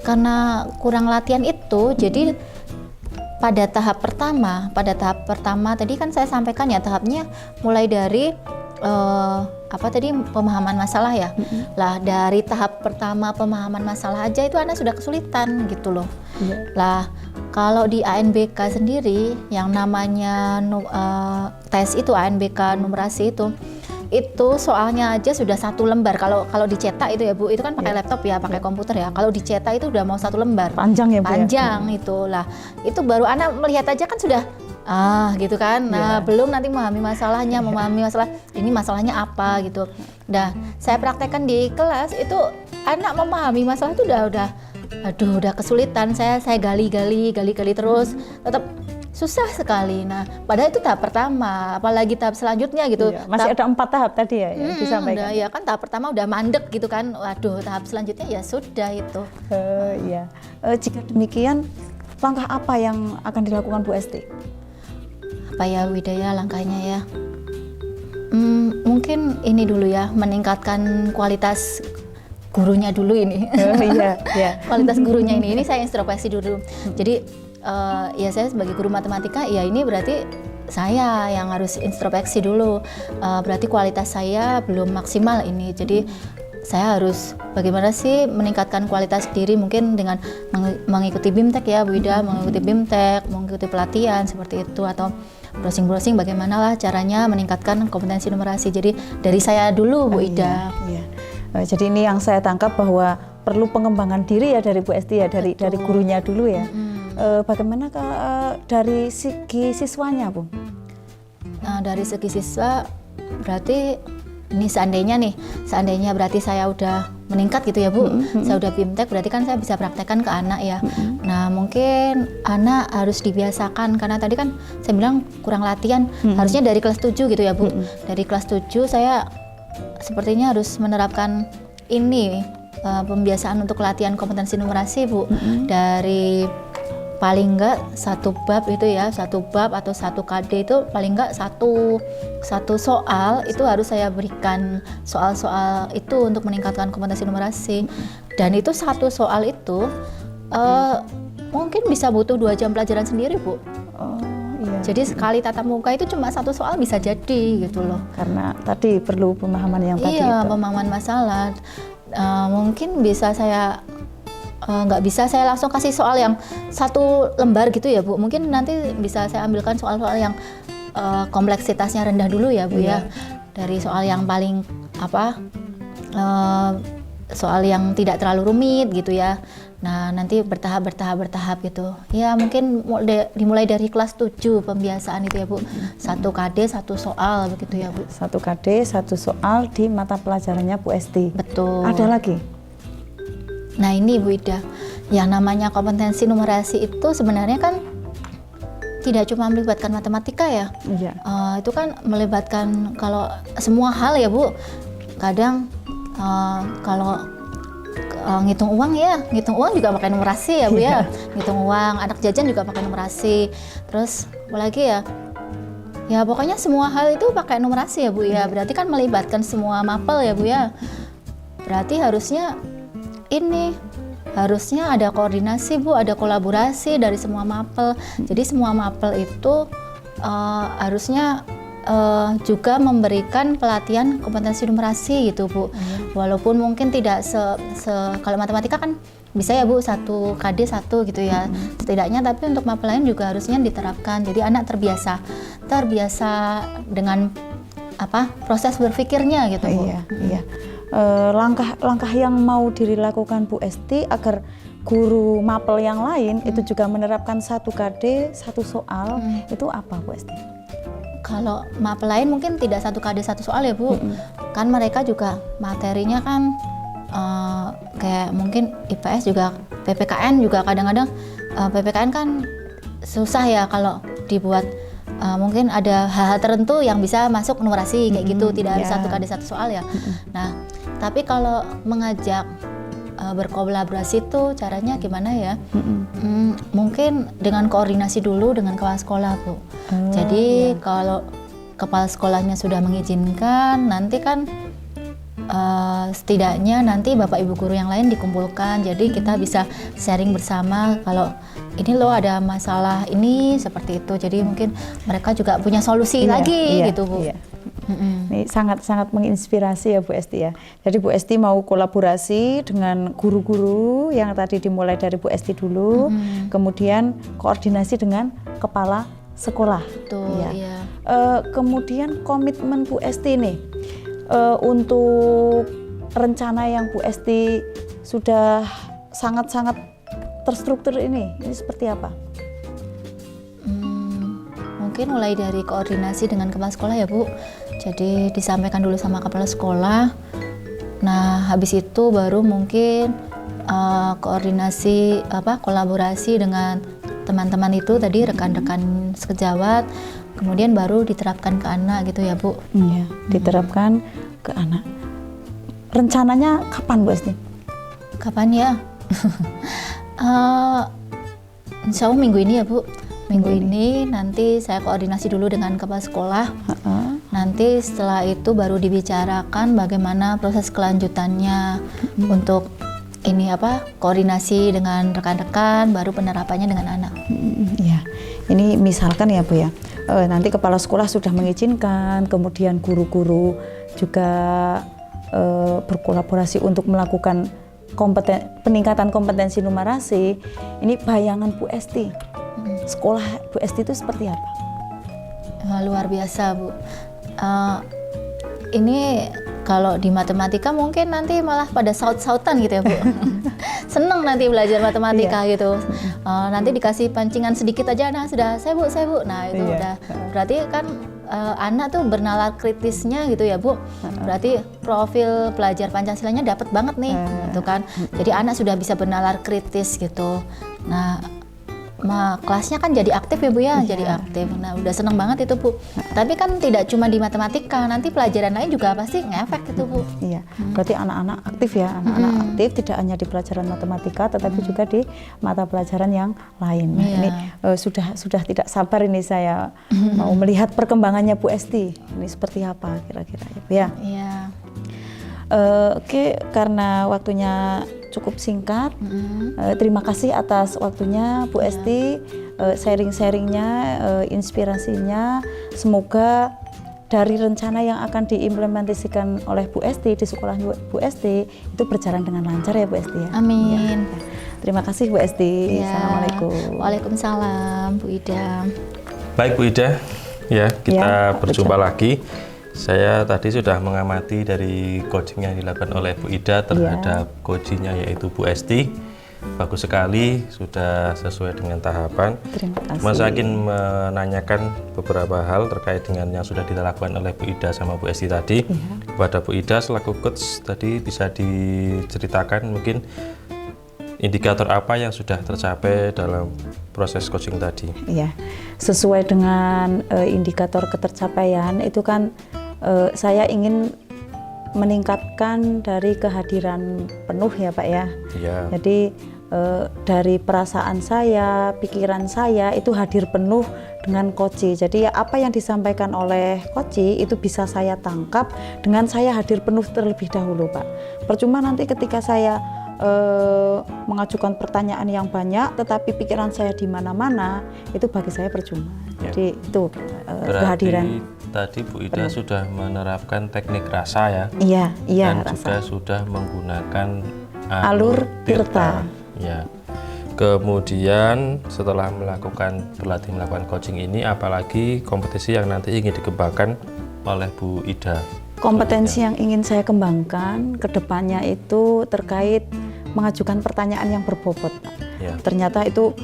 karena kurang latihan itu, jadi pada tahap pertama tadi kan saya sampaikan ya, tahapnya mulai dari pemahaman masalah ya. Lah dari tahap pertama pemahaman masalah aja itu anak sudah kesulitan gitu loh. Lah kalau di ANBK sendiri yang namanya tes itu ANBK numerasi itu soalnya aja sudah 1 lembar. Kalau dicetak itu ya Bu, itu kan pakai laptop ya, pakai komputer ya. Kalau dicetak itu udah mau 1 lembar. Panjang ya Bu? Panjang ya? Itu lah. Itu baru anak melihat aja kan sudah gitu kan. Nah, belum nanti memahami masalahnya, memahami masalah ini masalahnya apa gitu. Nah, saya praktekkan di kelas itu anak memahami masalah itu udah kesulitan. Saya gali terus tetap susah sekali. Nah, padahal itu tahap pertama, apalagi tahap selanjutnya gitu. Masih ada 4 tahap tadi ya yang disampaikan. Ya kan tahap pertama udah mandek gitu kan. Waduh, tahap selanjutnya ya sudah itu. Jika demikian, langkah apa yang akan dilakukan Bu Esti? Apa ya Widaya langkahnya ya? Mungkin ini dulu ya, meningkatkan kualitas gurunya dulu ini. Kualitas gurunya ini saya introspeksi dulu. Jadi ya saya sebagai guru matematika ya ini berarti saya yang harus introspeksi dulu. Berarti kualitas saya belum maksimal ini. Jadi saya harus bagaimana sih meningkatkan kualitas diri, mungkin dengan mengikuti BIMTEK ya Bu Ida, mengikuti pelatihan seperti itu, atau browsing bagaimana lah caranya meningkatkan kompetensi numerasi. Jadi dari saya dulu Bu Ida. Jadi ini yang saya tangkap bahwa perlu pengembangan diri ya dari Bu Esti ya, dari gurunya dulu ya. Bagaimana dari segi siswanya Bu? Nah, dari segi siswa berarti ini seandainya berarti saya udah meningkat gitu ya Bu, saya udah BIMTEK, berarti kan saya bisa praktekkan ke anak ya. Nah mungkin anak harus dibiasakan, karena tadi kan saya bilang kurang latihan, harusnya dari kelas 7 gitu ya Bu. Dari kelas 7 saya sepertinya harus menerapkan ini pembiasaan untuk latihan kompetensi numerasi Bu. Dari paling enggak 1 bab itu ya, 1 bab atau 1 KD itu paling enggak satu soal itu harus saya berikan soal-soal itu untuk meningkatkan kompetensi numerasi. Dan itu 1 soal itu mungkin bisa butuh 2 jam pelajaran sendiri Bu. Jadi sekali tatap muka itu cuma 1 soal bisa jadi gitu loh. Karena tadi perlu pemahaman yang tadi itu. Pemahaman masalah. Mungkin bisa saya nggak bisa saya langsung kasih soal yang 1 lembar gitu ya Bu. Mungkin nanti bisa saya ambilkan soal-soal yang kompleksitasnya rendah dulu ya Bu ya. Dari soal yang paling soal yang tidak terlalu rumit gitu ya. Nah nanti bertahap gitu. Ya mungkin dimulai dari kelas 7 pembiasaan itu ya Bu. 1 KD 1 soal begitu ya Bu. 1 KD 1 soal di mata pelajarannya Bu Esti. Betul. Ada lagi? Nah ini Bu Ida, yang namanya kompetensi numerasi itu sebenarnya kan tidak cuma melibatkan matematika ya. Itu kan melibatkan kalau semua hal ya Bu. Kadang kalau ngitung uang juga pakai numerasi ya Bu ya. Ngitung uang, anak jajan juga pakai numerasi. Terus apalagi ya pokoknya semua hal itu pakai numerasi ya Bu ya. Berarti kan melibatkan semua mapel ya Bu ya. Berarti harusnya ada koordinasi Bu, ada kolaborasi dari semua mapel. Jadi semua mapel itu harusnya juga memberikan pelatihan kompetensi numerasi gitu Bu. Walaupun mungkin tidak kalau matematika kan bisa ya Bu 1 KD 1 gitu ya. Setidaknya tapi untuk mapel lain juga harusnya diterapkan. Jadi anak terbiasa dengan proses berpikirnya gitu Bu. Langkah yang mau dilakukan Bu Esti agar guru mapel yang lain itu juga menerapkan 1 KD 1 soal itu apa Bu Esti? Kalau mapel lain mungkin tidak 1 KD 1 soal ya Bu. Kan mereka juga materinya kan kayak mungkin IPS juga, PPKN juga kadang-kadang PPKN kan susah ya kalau dibuat. Mungkin ada hal-hal tertentu yang bisa masuk numerasi kayak gitu, tidak harus 1 KD 1 soal ya. Nah, tapi kalau mengajak berkolaborasi tuh caranya gimana ya? Mungkin dengan koordinasi dulu dengan kepala sekolah, Bu. Jadi kalau kepala sekolahnya sudah mengizinkan, nanti kan setidaknya nanti Bapak Ibu guru yang lain dikumpulkan. Jadi kita bisa sharing bersama kalau ini loh ada masalah ini seperti itu. Jadi mungkin mereka juga punya solusi lagi gitu, Bu. Ini sangat-sangat menginspirasi ya Bu Esti ya. Jadi Bu Esti mau kolaborasi dengan guru-guru yang tadi dimulai dari Bu Esti dulu, kemudian koordinasi dengan kepala sekolah. Betul, iya. Kemudian komitmen Bu Esti nih untuk rencana yang Bu Esti sudah sangat-sangat terstruktur ini seperti apa? Mungkin mulai dari koordinasi dengan kepala sekolah ya, Bu. Jadi disampaikan dulu sama kepala sekolah. Nah, habis itu baru mungkin koordinasi kolaborasi dengan teman-teman itu tadi, rekan-rekan sekejawat. Kemudian baru diterapkan ke anak gitu ya, Bu. Iya, diterapkan ke anak. Rencananya kapan, Bu Esti? Kapan ya? Insya Allah minggu ini ya, Bu. Minggu ini nanti saya koordinasi dulu dengan kepala sekolah. Nanti setelah itu baru dibicarakan bagaimana proses kelanjutannya untuk ini koordinasi dengan rekan-rekan, baru penerapannya dengan anak. Ya, ini misalkan ya Bu ya, nanti kepala sekolah sudah mengizinkan, kemudian guru-guru juga berkolaborasi untuk melakukan peningkatan kompetensi numerasi. Ini bayangan Bu Esti, sekolah Bu Esti itu seperti apa? Luar biasa, Bu. Ini kalau di matematika mungkin nanti malah pada saut-sautan gitu ya, Bu. Seneng nanti belajar matematika gitu. Nanti dikasih pancingan sedikit aja, nah sudah saya Bu. Nah itu udah berarti kan anak tuh bernalar kritisnya gitu ya, Bu. Berarti profil pelajar Pancasilanya dapat banget nih, gitu kan. Jadi anak sudah bisa bernalar kritis gitu. Nah, kelasnya kan jadi aktif ya, Bu ya, jadi aktif. Nah, udah seneng banget itu, Bu. Tapi kan tidak cuma di matematika, nanti pelajaran lain juga pasti ngefek gitu, Bu. Iya, berarti anak-anak aktif ya, anak-anak aktif tidak hanya di pelajaran matematika, tetapi juga di mata pelajaran yang lain. Nah, ini sudah tidak sabar ini saya mau melihat perkembangannya Bu Esti. Ini seperti apa kira-kira ya, Bu ya? Iya. Oke, karena waktunya cukup singkat. Terima kasih atas waktunya Bu Esti, sharing-sharingnya, inspirasinya. Semoga dari rencana yang akan diimplementasikan oleh Bu Esti di sekolah Bu Esti itu berjalan dengan lancar ya Bu Esti ya. Amin. Ya. Terima kasih Bu Esti. Ya. Assalamualaikum. Waalaikumsalam, Bu Ida. Baik Bu Ida, ya kita berjumpa lagi. Saya tadi sudah mengamati dari coaching yang dilakukan oleh Bu Ida terhadap coachingnya yaitu Bu Esti. Bagus sekali, sudah sesuai dengan tahapan. Terima kasih. Mas ingin menanyakan beberapa hal terkait dengan yang sudah dilakukan oleh Bu Ida sama Bu Esti tadi. Kepada Bu Ida selaku coach tadi bisa diceritakan mungkin indikator apa yang sudah tercapai dalam proses coaching tadi? Iya, sesuai dengan indikator ketercapaian itu kan saya ingin meningkatkan dari kehadiran penuh ya Pak ya. Iya. Jadi dari perasaan saya, pikiran saya itu hadir penuh dengan Koci. Jadi apa yang disampaikan oleh Koci itu bisa saya tangkap dengan saya hadir penuh terlebih dahulu Pak. Percuma nanti ketika saya mengajukan pertanyaan yang banyak, tetapi pikiran saya di mana-mana, itu bagi saya percuma. Jadi itu kehadiran. Tadi Bu Ida sudah menerapkan teknik rasa ya? Iya, dan rasa. juga sudah menggunakan alur tirta. Ya. Kemudian setelah berlatih melakukan coaching ini, apalagi kompetisi yang nanti ingin dikembangkan oleh Bu Ida? Kompetensi yang ingin saya kembangkan ke depannya itu terkait mengajukan pertanyaan yang berbobot. Ya. Ternyata itu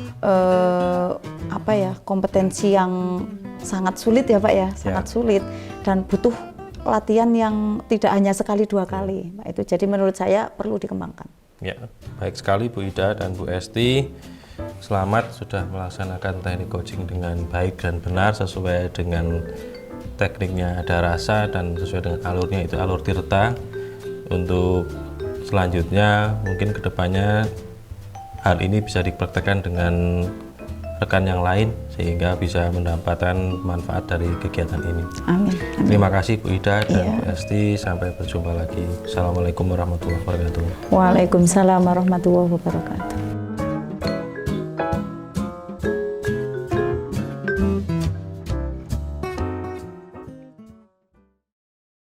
kompetensi yang sangat sulit ya Pak ya, sangat sulit dan butuh latihan yang tidak hanya sekali dua kali. Nah, itu jadi menurut saya perlu dikembangkan. Ya, baik sekali Bu Ida dan Bu Esti. Selamat sudah melaksanakan teknik coaching dengan baik dan benar sesuai dengan tekniknya ada rasa dan sesuai dengan alurnya itu alur tirta. Untuk selanjutnya mungkin kedepannya hal ini bisa dipraktekkan dengan rekan yang lain sehingga bisa mendapatkan manfaat dari kegiatan ini. Amin. Terima kasih Bu Ida dan Bu Esti. Sampai berjumpa lagi. Assalamualaikum warahmatullahi wabarakatuh. Waalaikumsalam warahmatullahi wabarakatuh.